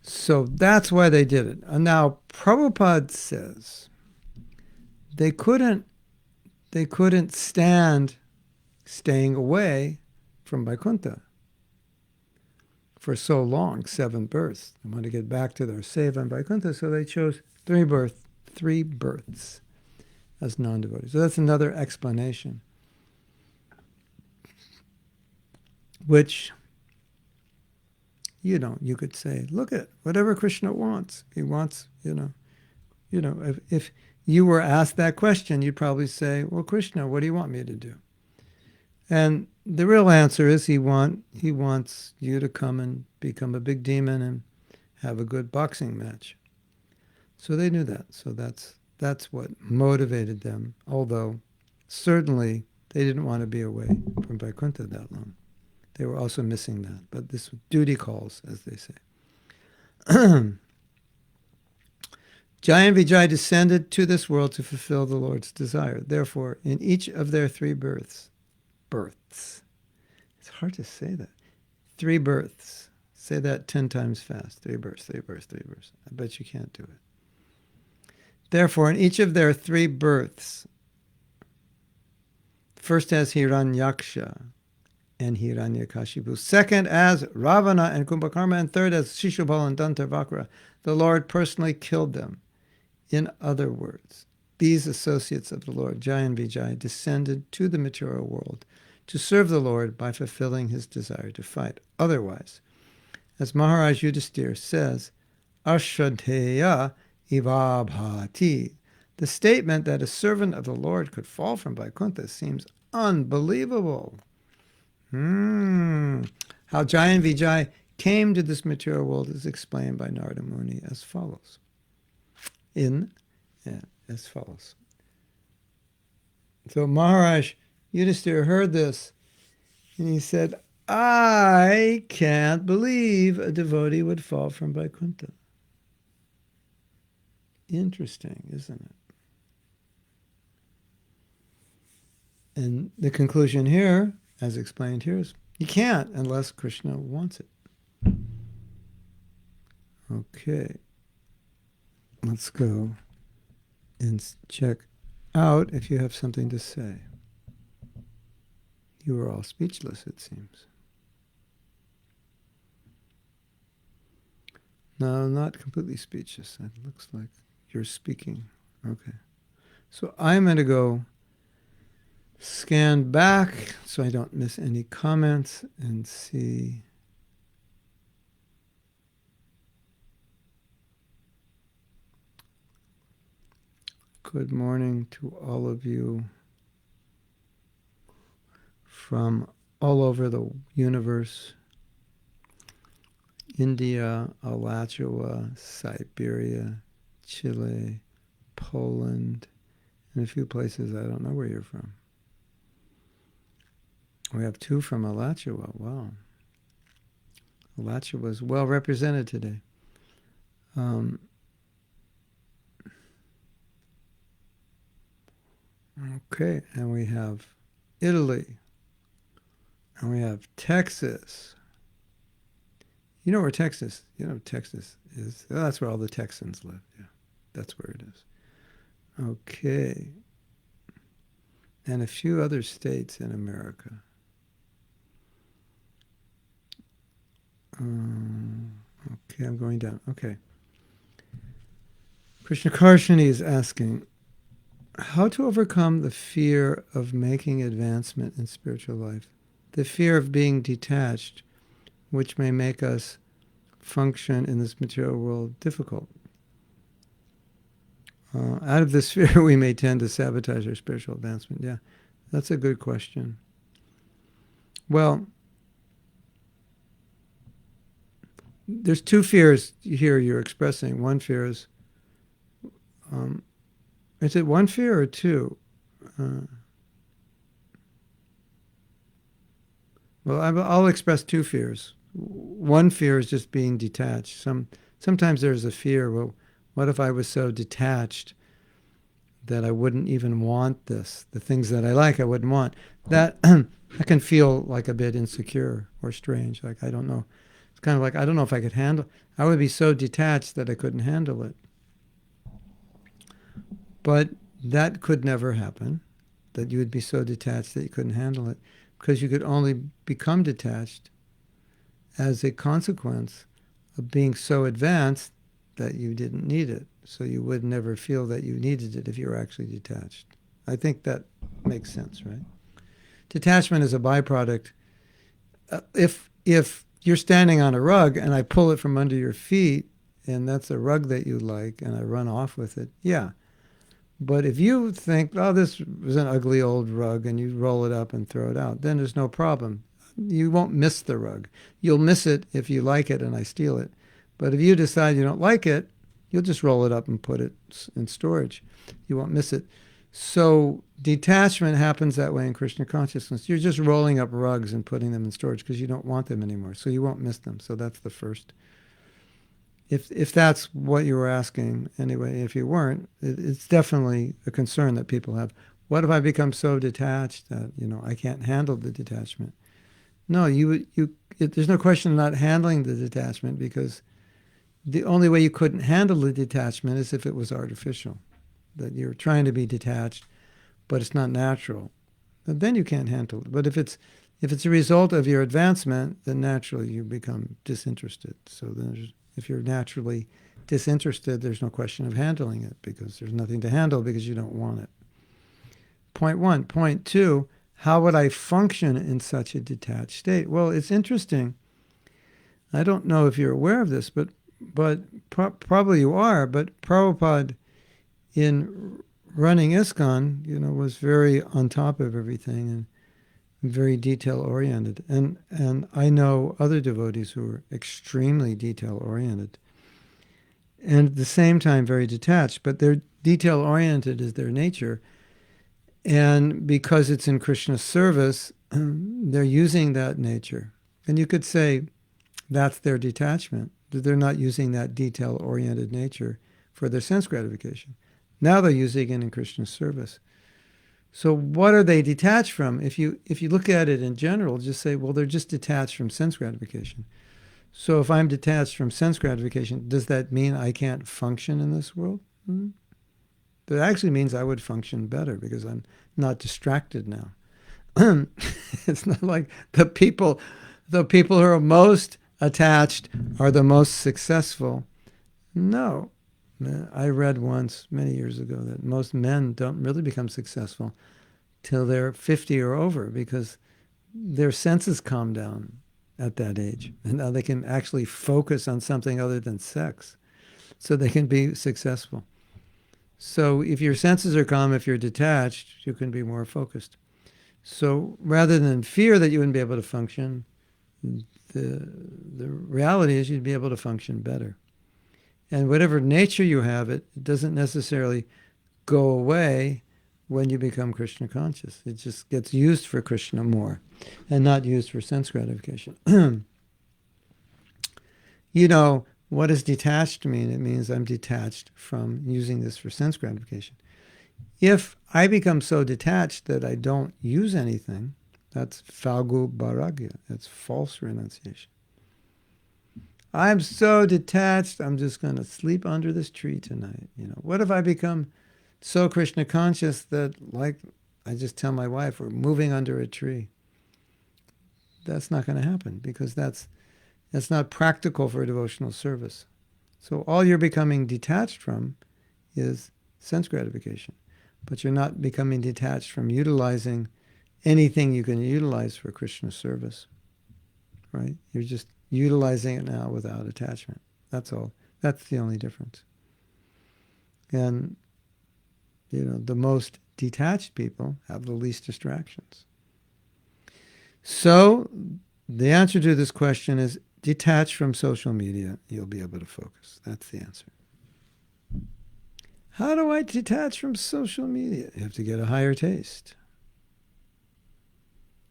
So that's why they did it. And now Prabhupada says they couldn't stand staying away from Vaikuntha for so long, 7 births. They want to get back to their seva in Vaikuntha, so they chose 3 births as non-devotees. So that's another explanation, which, you could say, look at whatever Krishna wants. He wants, if you were asked that question, you'd probably say, well, Krishna, what do you want me to do? And the real answer is he wants you to come and become a big demon and have a good boxing match. So they knew that. So that's what motivated them, although certainly they didn't want to be away from Vaikuntha that long. They were also missing that. But this duty calls, as they say. Jaya and Vijay descended to this world to fulfill the Lord's desire. Therefore, in each of their 3 births, it's hard to say that. 3 births. Say that 10 times fast. 3 births, 3 births, 3 births. I bet you can't do it. Therefore, in each of their 3 births, first as Hiranyaksha and Hiranyakashipu, second as Ravana and Kumbhakarna, and third as Shishupal and Dantavakra, the Lord personally killed them. In other words, these associates of the Lord, Jaya and Vijay, descended to the material world to serve the Lord by fulfilling his desire to fight. Otherwise, as Maharaj Yudhisthira says, Ashraddheya ivabhati, the statement that a servant of the Lord could fall from Vaikuntha seems unbelievable. How Jaya and Vijay came to this material world is explained by Narada Muni as follows. As follows. So Maharaj Yudhisthira heard this, and he said, I can't believe a devotee would fall from Vaikuntha. Interesting, isn't it? And the conclusion here, as explained here, is you can't unless Krishna wants it. Okay. Let's go and check out if you have something to say. You are all speechless, it seems. No, not completely speechless. It looks like you're speaking. Okay. So I'm going to go scan back so I don't miss any comments and see. Good morning to all of you from all over the universe. India, Alachua, Siberia, Chile, Poland, and a few places I don't know where you're from. We have 2 from Alachua. Wow. Alachua was well represented today. Okay, and we have Italy, and we have Texas. You know where Texas is? Oh, that's where all the Texans live. Yeah, that's where it is. Okay. And a few other states in America. Okay, I'm going down. Okay. Krishna Karshani is asking, how to overcome the fear of making advancement in spiritual life, the fear of being detached, which may make us function in this material world difficult. Out of this fear, we may tend to sabotage our spiritual advancement. Yeah, that's a good question. Well, there's 2 fears here you're expressing. One fear is, is it 1 fear or 2? Well, I'll express 2 fears. One fear is just being detached. Sometimes there's a fear, well, what if I was so detached that I wouldn't even want this? The things that I like, I wouldn't want. That can feel like a bit insecure or strange. Like, I don't know. It's kind of like, I don't know if I could handle. I would be so detached that I couldn't handle it. But that could never happen, that you would be so detached that you couldn't handle it, because you could only become detached as a consequence of being so advanced that you didn't need it. So you would never feel that you needed it if you were actually detached. I think that makes sense, right? Detachment is a byproduct. If you're standing on a rug and I pull it from under your feet, and that's a rug that you like, and I run off with it, yeah. But if you think, oh, this was an ugly old rug, and you roll it up and throw it out, then there's no problem. You won't miss the rug. You'll miss it if you like it and I steal it. But if you decide you don't like it, you'll just roll it up and put it in storage. You won't miss it. So detachment happens that way in Krishna consciousness. You're just rolling up rugs and putting them in storage because you don't want them anymore. So you won't miss them. So that's the first. If that's what you were asking, anyway, if you weren't, it's definitely a concern that people have. What if I become so detached that, I can't handle the detachment? No, there's no question of not handling the detachment, because the only way you couldn't handle the detachment is if it was artificial, that you're trying to be detached, but it's not natural. Then you can't handle it. But if it's a result of your advancement, then naturally you become disinterested. So if you're naturally disinterested, there's no question of handling it, because there's nothing to handle because you don't want it. Point one. Point two, how would I function in such a detached state? Well, it's interesting. I don't know if you're aware of this, but probably you are. But Prabhupada, in running ISKCON, was very on top of everything and very detail-oriented. And I know other devotees who are extremely detail-oriented, and at the same time very detached, but they're detail-oriented is their nature. And because it's in Krishna's service, they're using that nature. And you could say that's their detachment, that they're not using that detail-oriented nature for their sense gratification. Now they're using it in Krishna's service. So what are they detached from? If you look at it in general, just say, well, they're just detached from sense gratification. So if I'm detached from sense gratification, does that mean I can't function in this world? That actually means I would function better because I'm not distracted now. It's not like the people who are most attached are the most successful. No. I read once, many years ago, that most men don't really become successful till they're 50 or over, because their senses calm down at that age. And now they can actually focus on something other than sex, so they can be successful. So if your senses are calm, if you're detached, you can be more focused. So rather than fear that you wouldn't be able to function, the reality is you'd be able to function better. And whatever nature you have, it doesn't necessarily go away when you become Krishna conscious. It just gets used for Krishna more and not used for sense gratification. What does detached mean? It means I'm detached from using this for sense gratification. If I become so detached that I don't use anything, that's falgu bharagya. That's false renunciation. I'm so detached, I'm just going to sleep under this tree tonight. What if I become so Krishna conscious that, like, I just tell my wife we're moving under a tree? That's not going to happen, because that's not practical for a devotional service. So all you're becoming detached from is sense gratification, but you're not becoming detached from utilizing anything you can utilize for Krishna service, right? You're just utilizing it now without attachment. That's all. That's the only difference. And, the most detached people have the least distractions. So the answer to this question is detach from social media. You'll be able to focus. That's the answer. How do I detach from social media? You have to get a higher taste.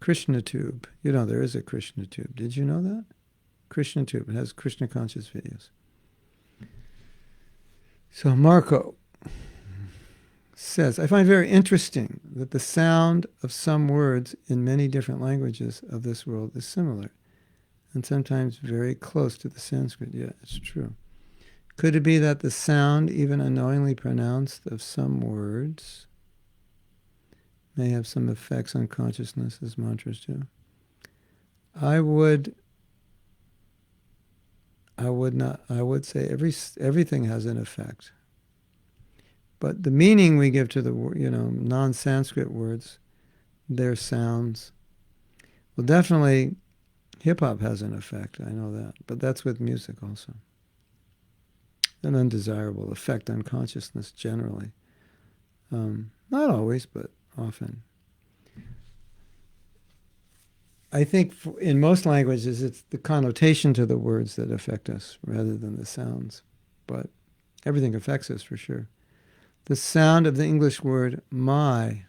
Krishna Tube. There is a Krishna Tube. Did you know that? Krishna Tube. It has Krishna conscious videos. So Marco says, I find very interesting that the sound of some words in many different languages of this world is similar, and sometimes very close to the Sanskrit. Yeah, it's true. Could it be that the sound, even unknowingly pronounced, of some words may have some effects on consciousness as mantras do? I would say everything has an effect. But the meaning we give to the non-Sanskrit words, their sounds, well, definitely hip-hop has an effect, I know that. But that's with music also. An undesirable effect on consciousness generally. Not always, but often. I think in most languages, it's the connotation to the words that affect us rather than the sounds. But everything affects us for sure. The sound of the English word my,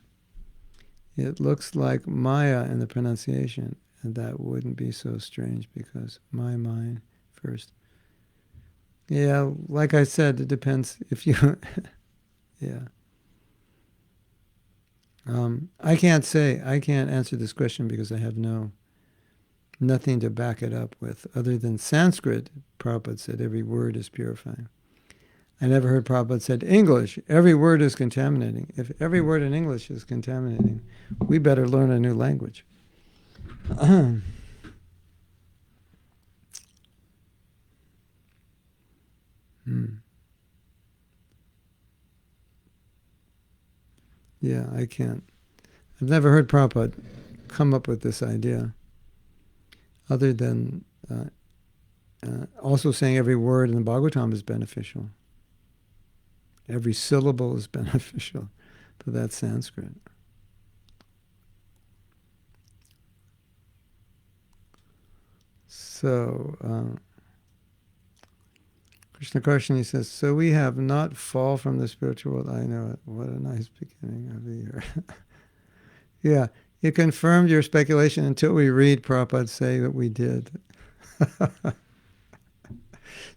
it looks like Maya in the pronunciation, and that wouldn't be so strange because my mind first. Yeah, like I said, it depends if you, yeah. I can't answer this question because I have nothing to back it up with other than Sanskrit. Prabhupada said every word is purifying. I never heard Prabhupada said English, every word is contaminating. If every word in English is contaminating, we better learn a new language. Yeah, I can't. I've never heard Prabhupada come up with this idea other than also saying every word in the Bhagavatam is beneficial. Every syllable is beneficial, but that's Sanskrit. So, Krishna Karshani says, so we have not fall from the spiritual world. I know it. What a nice beginning of the year. Yeah, you confirmed your speculation until we read Prabhupada say that we did.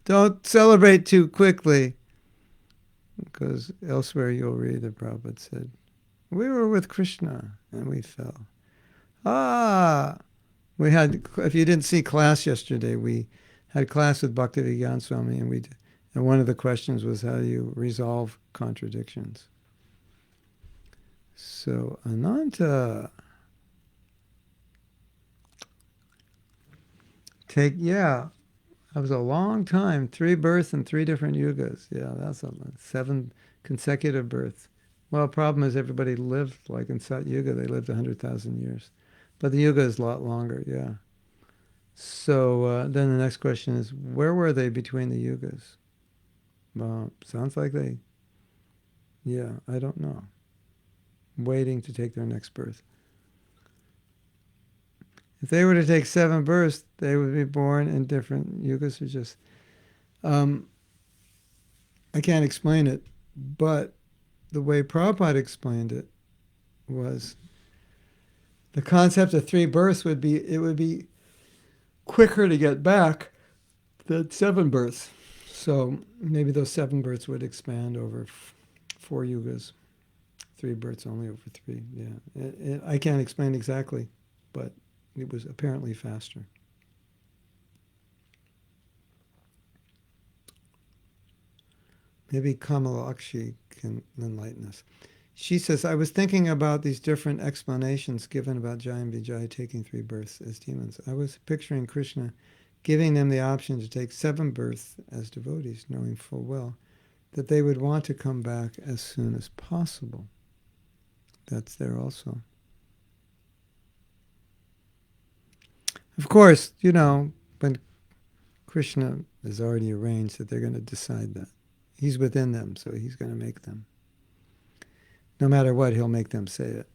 Don't celebrate too quickly, because elsewhere you'll read that Prabhupada said, we were with Krishna and we fell. We had, if you didn't see class yesterday, we had class with Bhaktivedanta Swami, and one of the questions was how do you resolve contradictions. So Ananta, that was a long time, 3 births in 3 different yugas. Yeah, that's 7 consecutive births. Well, the problem is everybody lived, like in Sat Yuga, they lived 100,000 years. But the yuga is a lot longer, yeah. So then the next question is, where were they between the yugas? Well, sounds like I don't know. Waiting to take their next birth. If they were to take 7 births, they would be born in different yugas. Or just, I can't explain it, but the way Prabhupada explained it was the concept of 3 births would be quicker to get back than 7 births. So maybe those 7 births would expand over 4 yugas. 3 births only over 3. Yeah, I can't explain exactly, but it was apparently faster. Maybe Kamalakshi can enlighten us. She says, I was thinking about these different explanations given about Jai and Vijay taking 3 births as demons. I was picturing Krishna giving them the option to take 7 births as devotees, knowing full well that they would want to come back as soon as possible. That's there also. Of course, when Krishna has already arranged that they're going to decide that. He's within them, so he's going to make them. No matter what, he'll make them say it.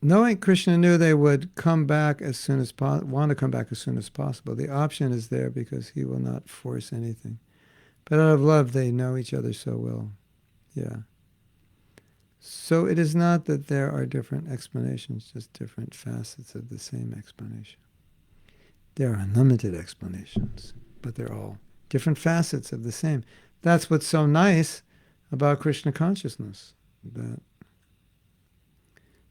Knowing Krishna knew they would come back as soon as want to come back as soon as possible. The option is there because he will not force anything. But out of love, they know each other so well. Yeah. So it is not that there are different explanations, just different facets of the same explanation. There are unlimited explanations, but they're all different facets of the same. That's what's so nice about Krishna consciousness, that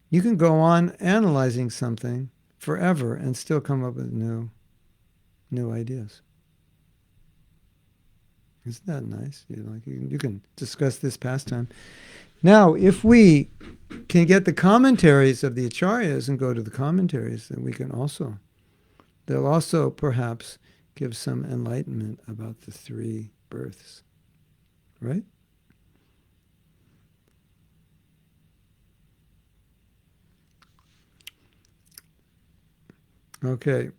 you can go on analyzing something forever and still come up with new ideas. Isn't that nice? You can discuss this pastime. Now, if we can get the commentaries of the acharyas and go to the commentaries, then they'll also perhaps give some enlightenment about the 3 births. Right? Okay.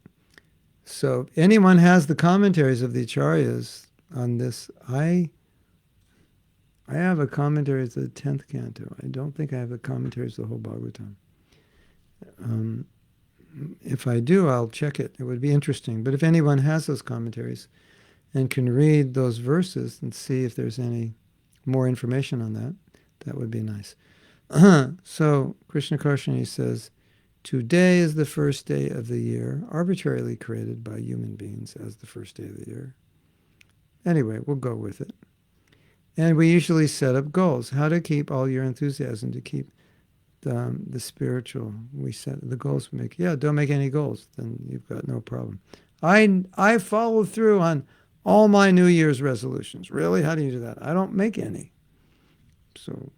So if anyone has the commentaries of the acharyas on this, I I have a commentary to the 10th canto. I don't think I have a commentary to the whole Bhagavatam. If I do, I'll check it. It would be interesting. But if anyone has those commentaries and can read those verses and see if there's any more information on that, that would be nice. So Krishna Karshani says, today is the first day of the year, arbitrarily created by human beings as the first day of the year. Anyway, we'll go with it. And we usually set up goals. How to keep all your enthusiasm, to keep the spiritual. We set the goals we make. Yeah, don't make any goals. Then you've got no problem. I follow through on all my New Year's resolutions. Really? How do you do that? I don't make any. So,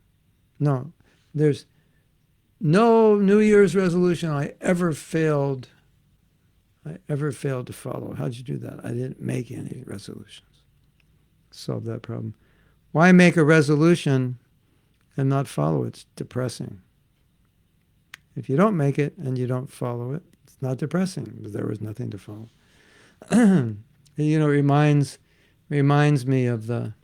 no. There's no New Year's resolution I ever failed to follow. How'd you do that? I didn't make any resolutions. Solve that problem. Why make a resolution and not follow it? It's depressing. If you don't make it and you don't follow it, it's not depressing because there was nothing to follow. It reminds me of the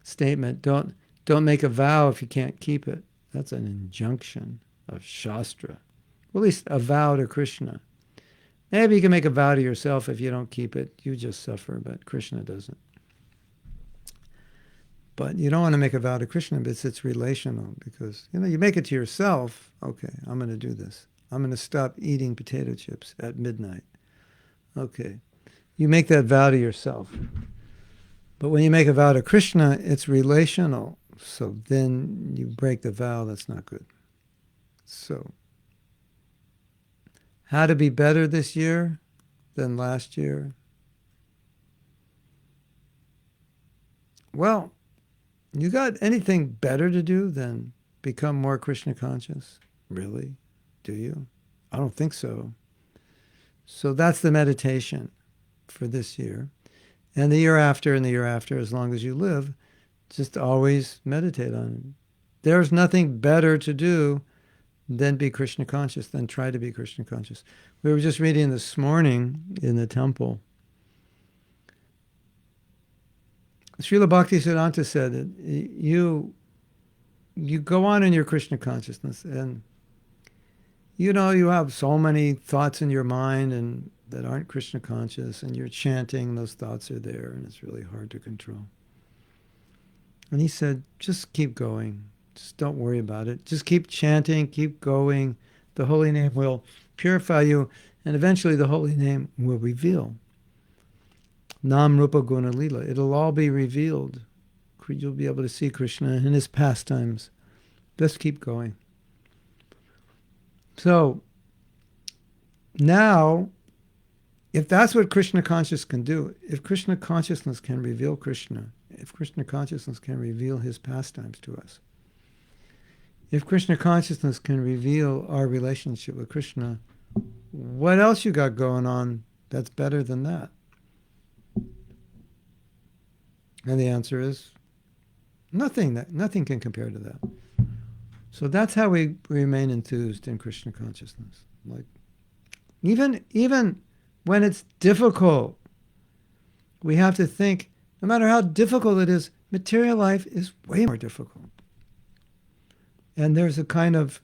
statement, don't make a vow if you can't keep it. That's an injunction of Shastra. Well, at least a vow to Krishna. Maybe you can make a vow to yourself. If you don't keep it, you just suffer, but Krishna doesn't. But you don't want to make a vow to Krishna because it's relational. Because, you make it to yourself, okay, I'm going to do this. I'm going to stop eating potato chips at midnight. Okay. You make that vow to yourself. But when you make a vow to Krishna, it's relational. So then you break the vow, that's not good. So, how to be better this year than last year? Well, you got anything better to do than become more Krishna conscious? Really? Do you? I don't think so. So that's the meditation for this year. And the year after, as long as you live, just always meditate on it. There's nothing better to do than be Krishna conscious, than try to be Krishna conscious. We were just reading this morning in the temple. Srila Bhaktisiddhanta said that you go on in your Krishna consciousness, and you have so many thoughts in your mind and that aren't Krishna conscious, and you're chanting, those thoughts are there, and it's really hard to control. And he said, just keep going. Just don't worry about it. Just keep chanting, keep going. The holy name will purify you, and eventually the holy name will reveal. Nam Rupa Guna Lila. It'll all be revealed. You'll be able to see Krishna in his pastimes. Just keep going. So, now, if that's what Krishna consciousness can do, if Krishna consciousness can reveal Krishna, if Krishna consciousness can reveal his pastimes to us, if Krishna consciousness can reveal our relationship with Krishna, what else you got going on that's better than that? And the answer is nothing. Nothing can compare to that. So that's how we remain enthused in Krishna consciousness. Like even when it's difficult, we have to think, no matter how difficult it is, material life is way more difficult. And there's a kind of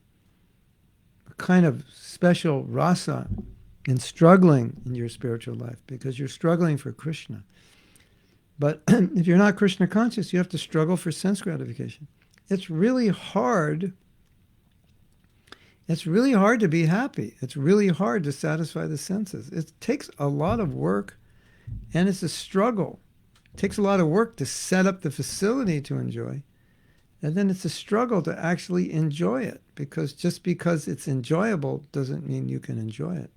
special rasa in struggling in your spiritual life, because you're struggling for Krishna. But if you're not Krishna conscious, you have to struggle for sense gratification. It's really hard. It's really hard to be happy. It's really hard to satisfy the senses. It takes a lot of work, and it's a struggle. It takes a lot of work to set up the facility to enjoy. And then it's a struggle to actually enjoy it, because just because it's enjoyable doesn't mean you can enjoy it.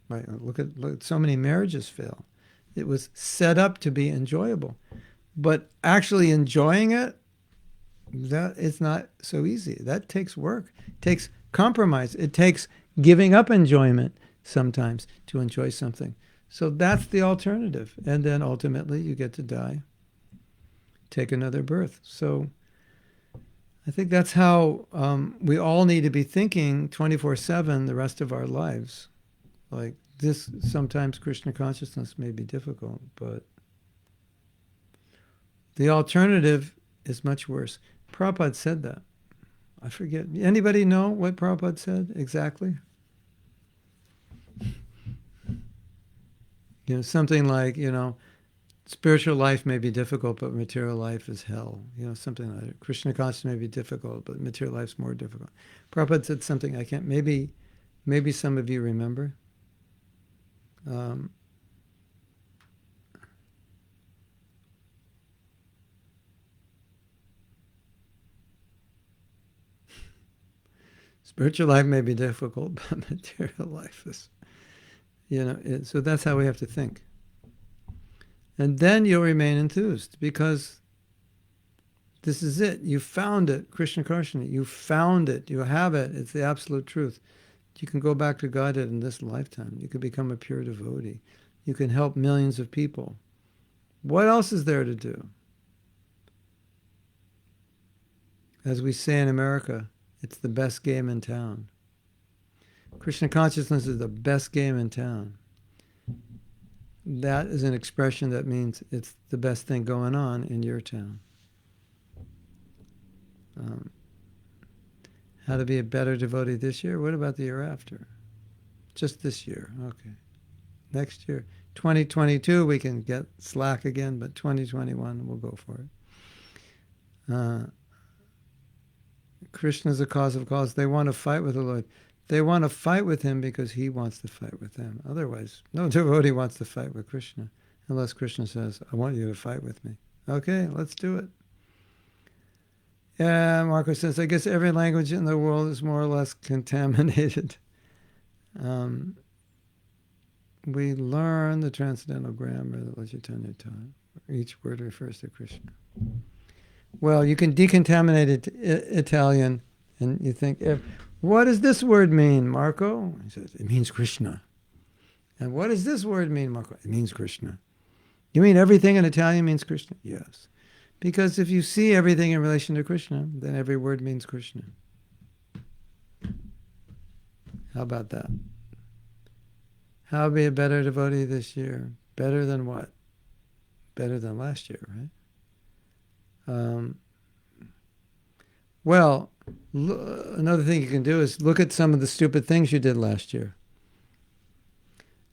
Right? Look at so many marriages fail. It was set up to be enjoyable. But actually enjoying it, that it's not so easy. That takes work. It takes compromise. It takes giving up enjoyment sometimes to enjoy something. So that's the alternative. And then ultimately you get to die, take another birth. So I think that's how we all need to be thinking 24/7 the rest of our lives. Like this, sometimes Krishna consciousness may be difficult, but the alternative is much worse. Prabhupada said that. I forget. Anybody know what Prabhupada said exactly? Something like, spiritual life may be difficult, but material life is hell. Something like that. Krishna consciousness may be difficult, but material life's more difficult. Prabhupada said something I can't, maybe some of you remember. Spiritual life may be difficult, but material life is, so that's how we have to think. And then you'll remain enthused because this is it. You found it, Krishna Karshana. You found it. You have it. It's the absolute truth. You can go back to Godhead in this lifetime. You can become a pure devotee. You can help millions of people. What else is there to do? As we say in America, it's the best game in town. Krishna consciousness is the best game in town. That is an expression that means it's the best thing going on in your town. How to be a better devotee this year? What about the year after? Just this year. Okay. Next year. 2022, we can get slack again, but 2021, we'll go for it. Krishna is a cause of cause. They want to fight with the Lord. They want to fight with him because he wants to fight with them. Otherwise, no devotee wants to fight with Krishna unless Krishna says, I want you to fight with me. Okay, let's do it. Yeah, Marco says, I guess every language in the world is more or less contaminated. We learn the transcendental grammar that Lord Chaitanya taught. Each word refers to Krishna. Well, you can decontaminate Italian, and you think, what does this word mean, Marco? He says, it means Krishna. And what does this word mean, Marco? It means Krishna. You mean everything in Italian means Krishna? Yes. Because if you see everything in relation to Krishna, then every word means Krishna. How about that? How be a better devotee this year? Better than what? Better than last year, right? Well, another thing you can do is look at some of the stupid things you did last year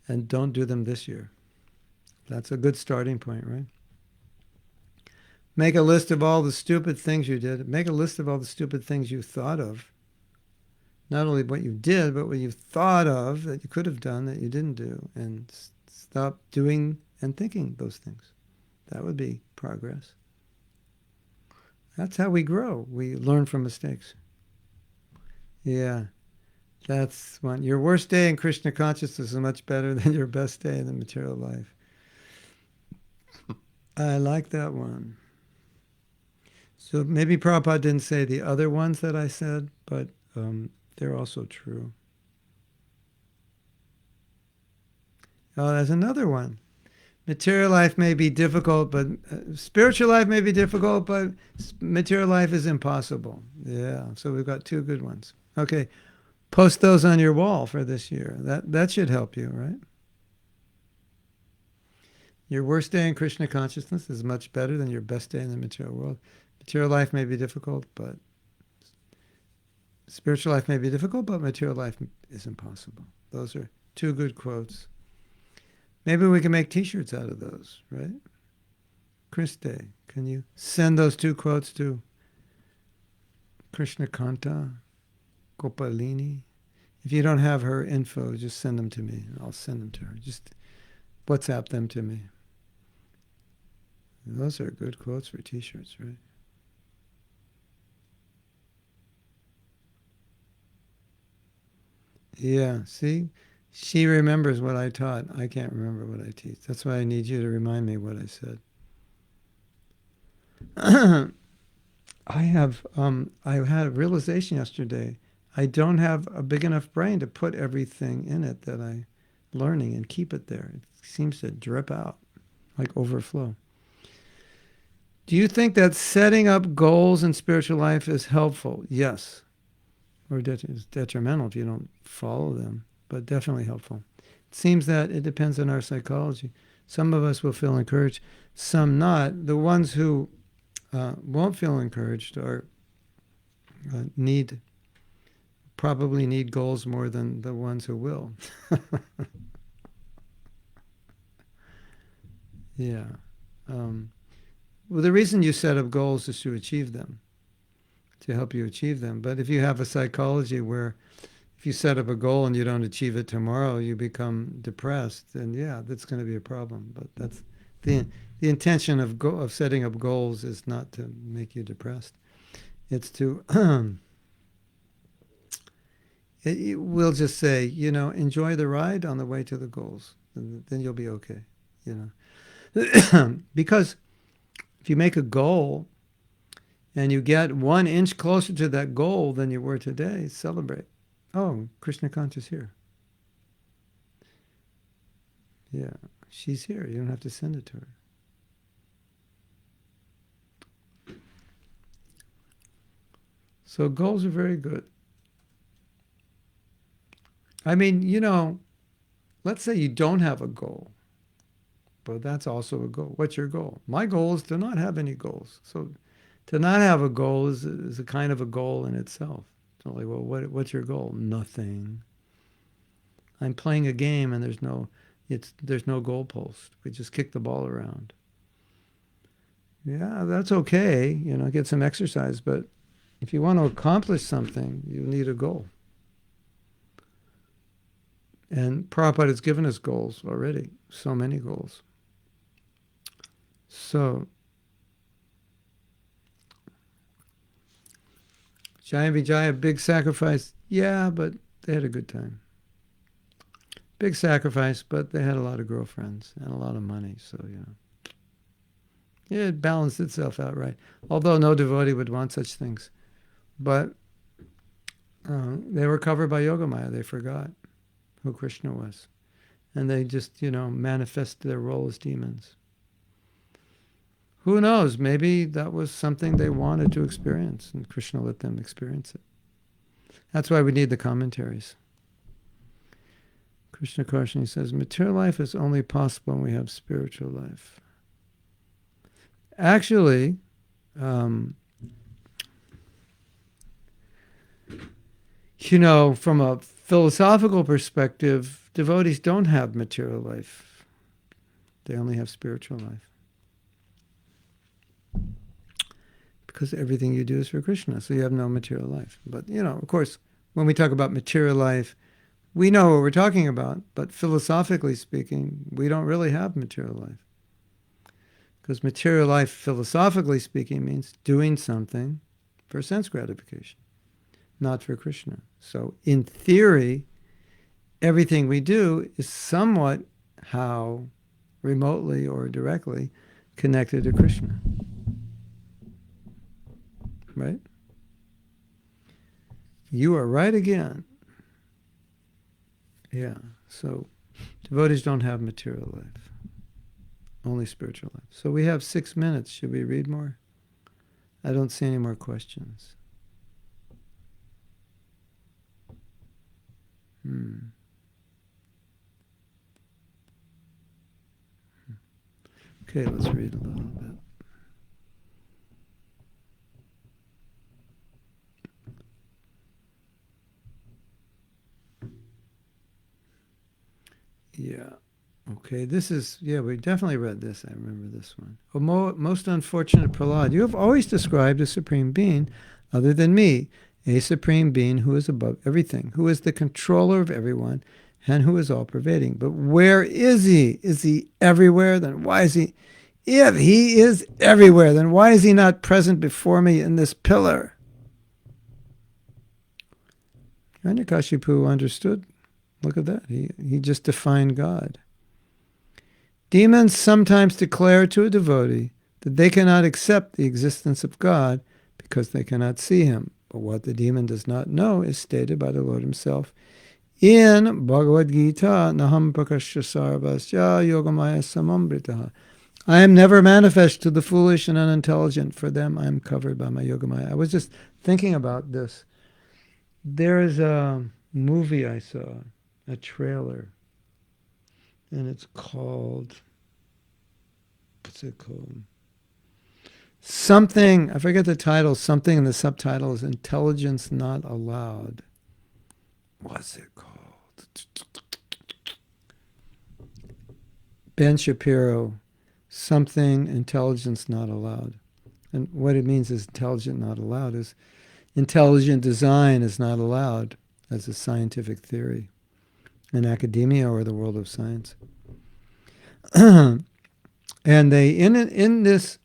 and don't do them this year. That's a good starting point, right? Make a list of all the stupid things you did. Make a list of all the stupid things you thought of. Not only what you did, but what you thought of that you could have done that you didn't do. And stop doing and thinking those things. That would be progress. That's how we grow. We learn from mistakes. Yeah. That's one. Your worst day in Krishna consciousness is much better than your best day in the material life. I like that one. So maybe Prabhupada didn't say the other ones that I said, but they're also true. Oh, there's another one. Material life may be difficult, but spiritual life may be difficult, but material life is impossible. Yeah, so we've got two good ones. Okay, post those on your wall for this year. That should help you, right? Your worst day in Krishna consciousness is much better than your best day in the material world. Material life may be difficult, but spiritual life may be difficult, but material life is impossible. Those are two good quotes. Maybe we can make t-shirts out of those, right? Christe, can you send those two quotes to Krishna Kanta Gopalini? If you don't have her info, just send them to me. I'll send them to her. Just WhatsApp them to me. Those are good quotes for t-shirts, right? Yeah, see? She remembers what I taught. I can't remember what I teach. That's why I need you to remind me what I said. I had a realization yesterday. I don't have a big enough brain to put everything in it that I'm learning and keep it there. It seems to drip out, like overflow. Do you think that setting up goals in spiritual life is helpful? Yes. Or it's detrimental if you don't follow them, but definitely helpful. It seems that it depends on our psychology. Some of us will feel encouraged, some not. The ones who won't feel encouraged or probably need goals more than the ones who will. Yeah. Well, the reason you set up goals is to achieve them, to help you achieve them. But if you have a psychology where if you set up a goal and you don't achieve it tomorrow, you become depressed, then yeah, that's going to be a problem. But that's the intention of setting up goals is not to make you depressed. It's to we'll just say, enjoy the ride on the way to the goals, and then you'll be okay. Because if you make a goal and you get 1 inch closer to that goal than you were today, celebrate. Oh, Krishna conscious here. Yeah, she's here. You don't have to send it to her. So goals are very good. I mean, let's say you don't have a goal. But that's also a goal. What's your goal? My goal is to not have any goals. So to not have a goal is a kind of a goal in itself. It's like, well, what's your goal? Nothing. I'm playing a game and there's no goalpost. We just kick the ball around. Yeah, that's okay. Get some exercise. But if you want to accomplish something, you need a goal. And Prabhupada has given us goals already. So many goals. So, Jaya Vijaya, big sacrifice. Yeah, but they had a good time. Big sacrifice, but they had a lot of girlfriends and a lot of money. So, it balanced itself out right. Although no devotee would want such things. But they were covered by Yogamaya. They forgot who Krishna was. And they just, manifested their role as demons. Who knows? Maybe that was something they wanted to experience, and Krishna let them experience it. That's why we need the commentaries. Krishna Karshani says, material life is only possible when we have spiritual life. Actually, from a philosophical perspective, devotees don't have material life. They only have spiritual life. Because everything you do is for Krishna, so you have no material life. But, of course, when we talk about material life, we know what we're talking about, but philosophically speaking, we don't really have material life. Because material life, philosophically speaking, means doing something for sense gratification, not for Krishna. So, in theory, everything we do is somewhat how remotely or directly connected to Krishna. Right? You are right again. Yeah. So devotees don't have material life. Only spiritual life. So we have 6 minutes. Should we read more? I don't see any more questions. Okay, let's read a little bit. Yeah. Okay, we definitely read this. I remember this one. Oh, most unfortunate Prahlad, you have always described a supreme being other than me, a supreme being who is above everything, who is the controller of everyone, and who is all-pervading. But where is he? Is he everywhere? Then why is he... If he is everywhere, then why is he not present before me in this pillar? Hiranyakashipu understood. Look at that. He just defined God. Demons sometimes declare to a devotee that they cannot accept the existence of God because they cannot see him. But what the demon does not know is stated by the Lord himself in Bhagavad Gita, Naham prakashya sarvasya yogamaya samambritaha. I am never manifest to the foolish and unintelligent. For them I am covered by my yogamaya. I was just thinking about this. There is a movie I saw, a trailer, and it's called, what's it called? something, I forget the title, something in the subtitle is Intelligence Not Allowed. What's it called? Ben Shapiro, Something Intelligence Not Allowed. And what it means is intelligent not allowed is intelligent design is not allowed as a scientific theory in academia or the world of science. And they, in this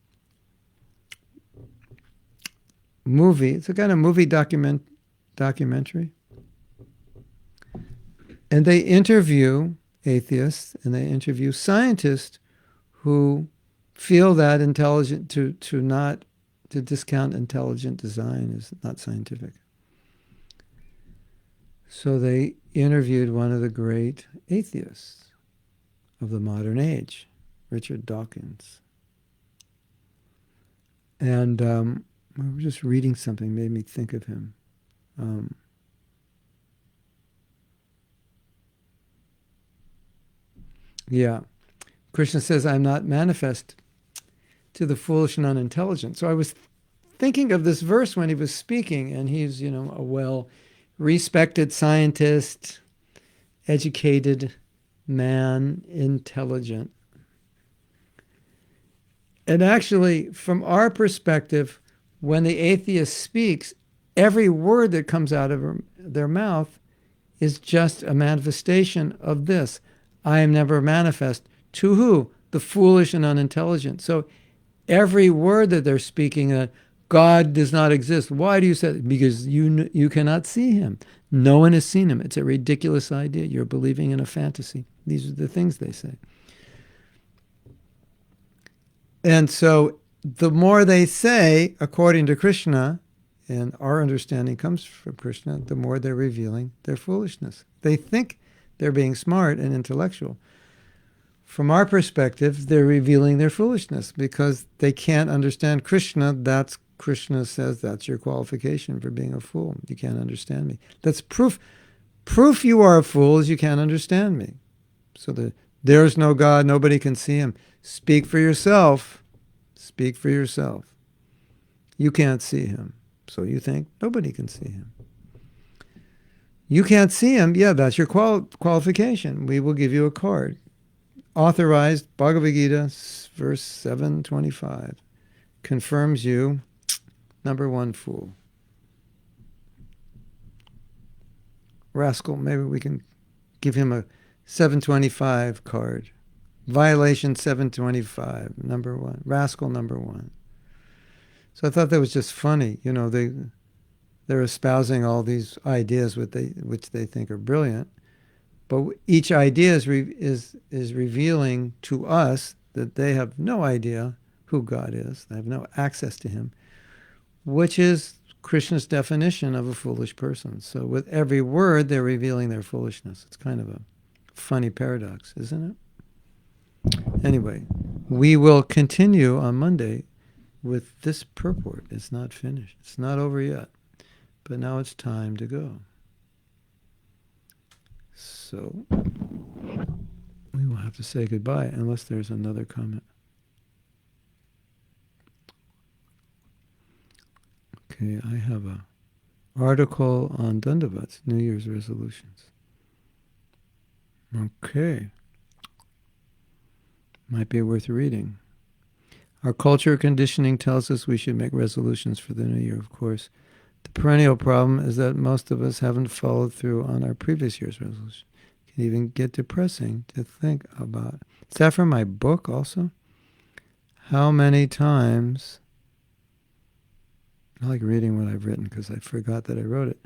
movie, it's a kind of movie documentary, and they interview atheists and they interview scientists who feel that intelligent to discount intelligent design is not scientific. So they interviewed one of the great atheists of the modern age, Richard Dawkins. And I was just reading something, made me think of him. Krishna says, I'm not manifest to the foolish and unintelligent. So I was thinking of this verse when he was speaking, and he's, a well-respected scientist, educated man, intelligent. And actually, from our perspective, when the atheist speaks, every word that comes out of their mouth is just a manifestation of this. I am never manifest. To who? The foolish and unintelligent. So every word that they're speaking, God does not exist. Why do you say that? Because you cannot see him. No one has seen him. It's a ridiculous idea. You're believing in a fantasy. These are the things they say. And so the more they say, according to Krishna, and our understanding comes from Krishna, the more they're revealing their foolishness. They think they're being smart and intellectual. From our perspective, they're revealing their foolishness because they can't understand Krishna. That's Krishna says that's your qualification for being a fool. You can't understand me. That's proof. Proof you are a fool is you can't understand me. So there's no God, nobody can see him. Speak for yourself. Speak for yourself. You can't see him. So you think nobody can see him. You can't see him. Yeah, that's your qualification. We will give you a card. Authorized, Bhagavad Gita, verse 725, confirms you, number one, fool. Rascal, maybe we can give him a 725 card. Violation 725, number one. Rascal, number one. So I thought that was just funny. They're espousing all these ideas which they think are brilliant. But each idea is revealing to us that they have no idea who God is. They have no access to him, which is Krishna's definition of a foolish person. So with every word, they're revealing their foolishness. It's kind of a funny paradox, isn't it? Anyway, we will continue on Monday with this purport. It's not finished. It's not over yet. But now it's time to go. So we will have to say goodbye unless there's another comment. Okay, I have an article on Dandavats, New Year's resolutions. Okay. Might be worth reading. Our culture conditioning tells us we should make resolutions for the new year, of course. The perennial problem is that most of us haven't followed through on our previous year's resolution. It can even get depressing to think about. Is that from my book also? How many times... I like reading what I've written because I forgot that I wrote it.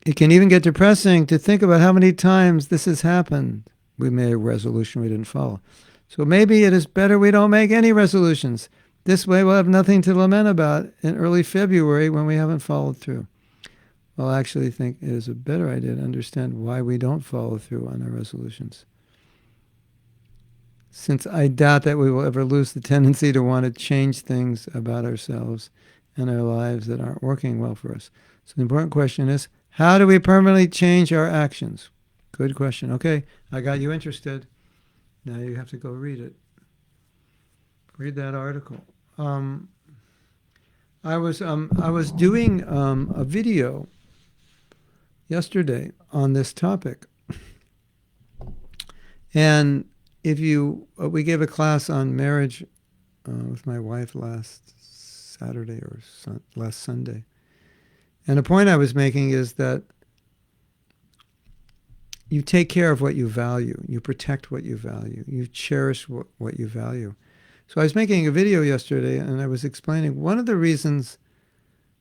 It can even get depressing to think about how many times this has happened. We made a resolution we didn't follow. So maybe it is better we don't make any resolutions. This way we'll have nothing to lament about in early February when we haven't followed through. Well, I actually think it is a better idea to understand why we don't follow through on our resolutions. Since I doubt that we will ever lose the tendency to want to change things about ourselves and our lives that aren't working well for us. So the important question is, how do we permanently change our actions? Good question. Okay, I got you interested. Now you have to go read it. read that article. I was doing a video yesterday on this topic, and we gave a class on marriage with my wife last Saturday or last Sunday, and a point I was making is that you take care of what you value, you protect what you value, you cherish what you value. So I was making a video yesterday, and I was explaining one of the reasons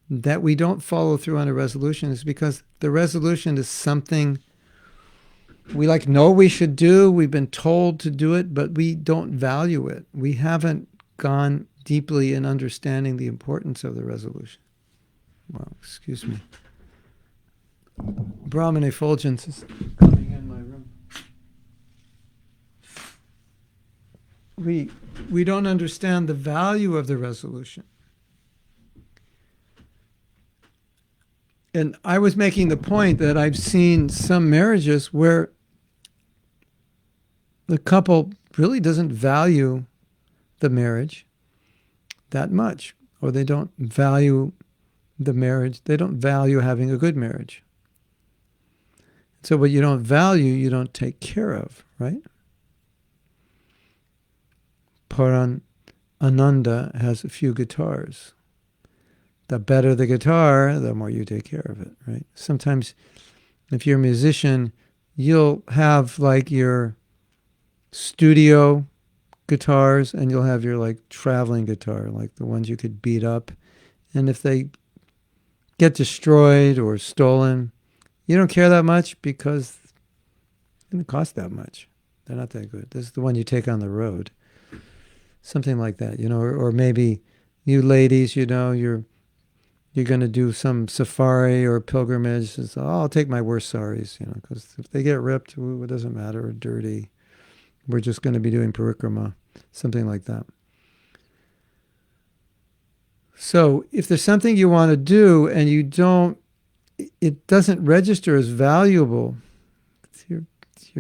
that we don't follow through on a resolution is because the resolution is something we know we should do. We've been told to do it, but we don't value it. We haven't gone deeply in understanding the importance of the resolution. Well, excuse me. Brahman effulgence is coming in my room. We don't understand the value of the resolution. And I was making the point that I've seen some marriages where the couple really doesn't value the marriage that much, or they don't value the marriage. They don't value having a good marriage. So what you don't value, you don't take care of, right? Paran Ananda has a few guitars. The better the guitar, the more you take care of it, right? Sometimes if you're a musician, you'll have your studio guitars, and you'll have your traveling guitar, the ones you could beat up. And if they get destroyed or stolen, you don't care that much because it didn't cost that much. They're not that good. This is the one you take on the road. Something like that, or maybe you ladies, you're going to do some safari or pilgrimage. So, I'll take my worst saris, because if they get ripped, it doesn't matter, or dirty. We're just going to be doing parikrama, something like that. So if there's something you want to do and it doesn't register as valuable, you're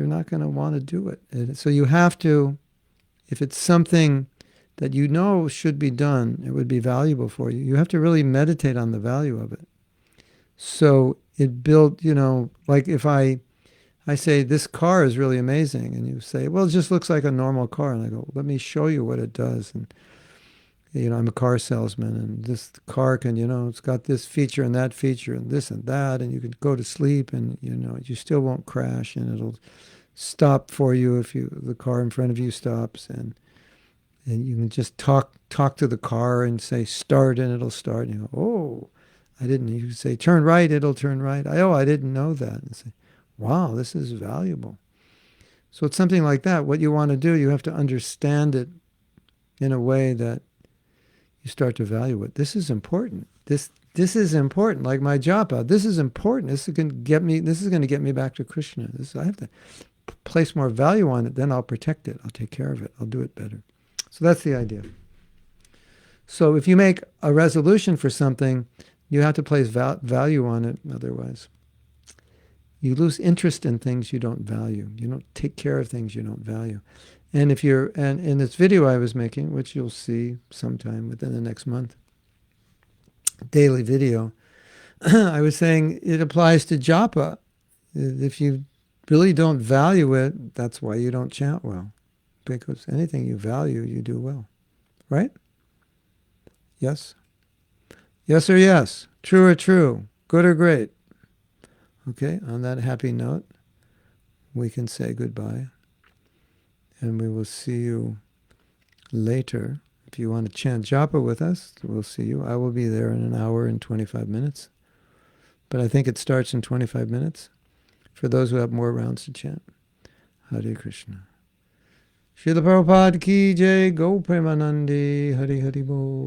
not going to want to do it. And so you have to, if it's something that should be done, it would be valuable for you, you have to really meditate on the value of it. So it built, if I say, this car is really amazing, and you say, well, it just looks like a normal car. And I go, let me show you what it does. And, I'm a car salesman, and this car can, it's got this feature and that feature and this and that, and you can go to sleep and, you still won't crash, and it'll stop for you if the car in front of you stops, and you can just talk to the car and say, start, and it'll start. And you go, oh, I didn't. You say, turn right, it'll turn right. I didn't know that. And say, wow, this is valuable. So it's something like that. What you want to do, you have to understand it in a way that you start to value it. This is important. This is important. Like my japa, this is important. This is going to get me back to Krishna. I have to place more value on it. Then I'll protect it. I'll take care of it. I'll do it better. So that's the idea. So if you make a resolution for something, you have to place value on it. Otherwise, you lose interest in things you don't value. You don't take care of things you don't value. And and in this video I was making, which you'll see sometime within the next month, daily video, I was saying it applies to japa. If you really don't value it, that's why you don't chant well. Because anything you value, you do well. Right? Yes? Yes or yes? True or true? Good or great? Okay, on that happy note, we can say goodbye. And we will see you later. If you want to chant japa with us, we'll see you. I will be there in an hour and 25 minutes. But I think it starts in 25 minutes for those who have more rounds to chant. Hare Krishna. Srila Prabhupada ki jai, Go Premanandi, Hari Hari Bol.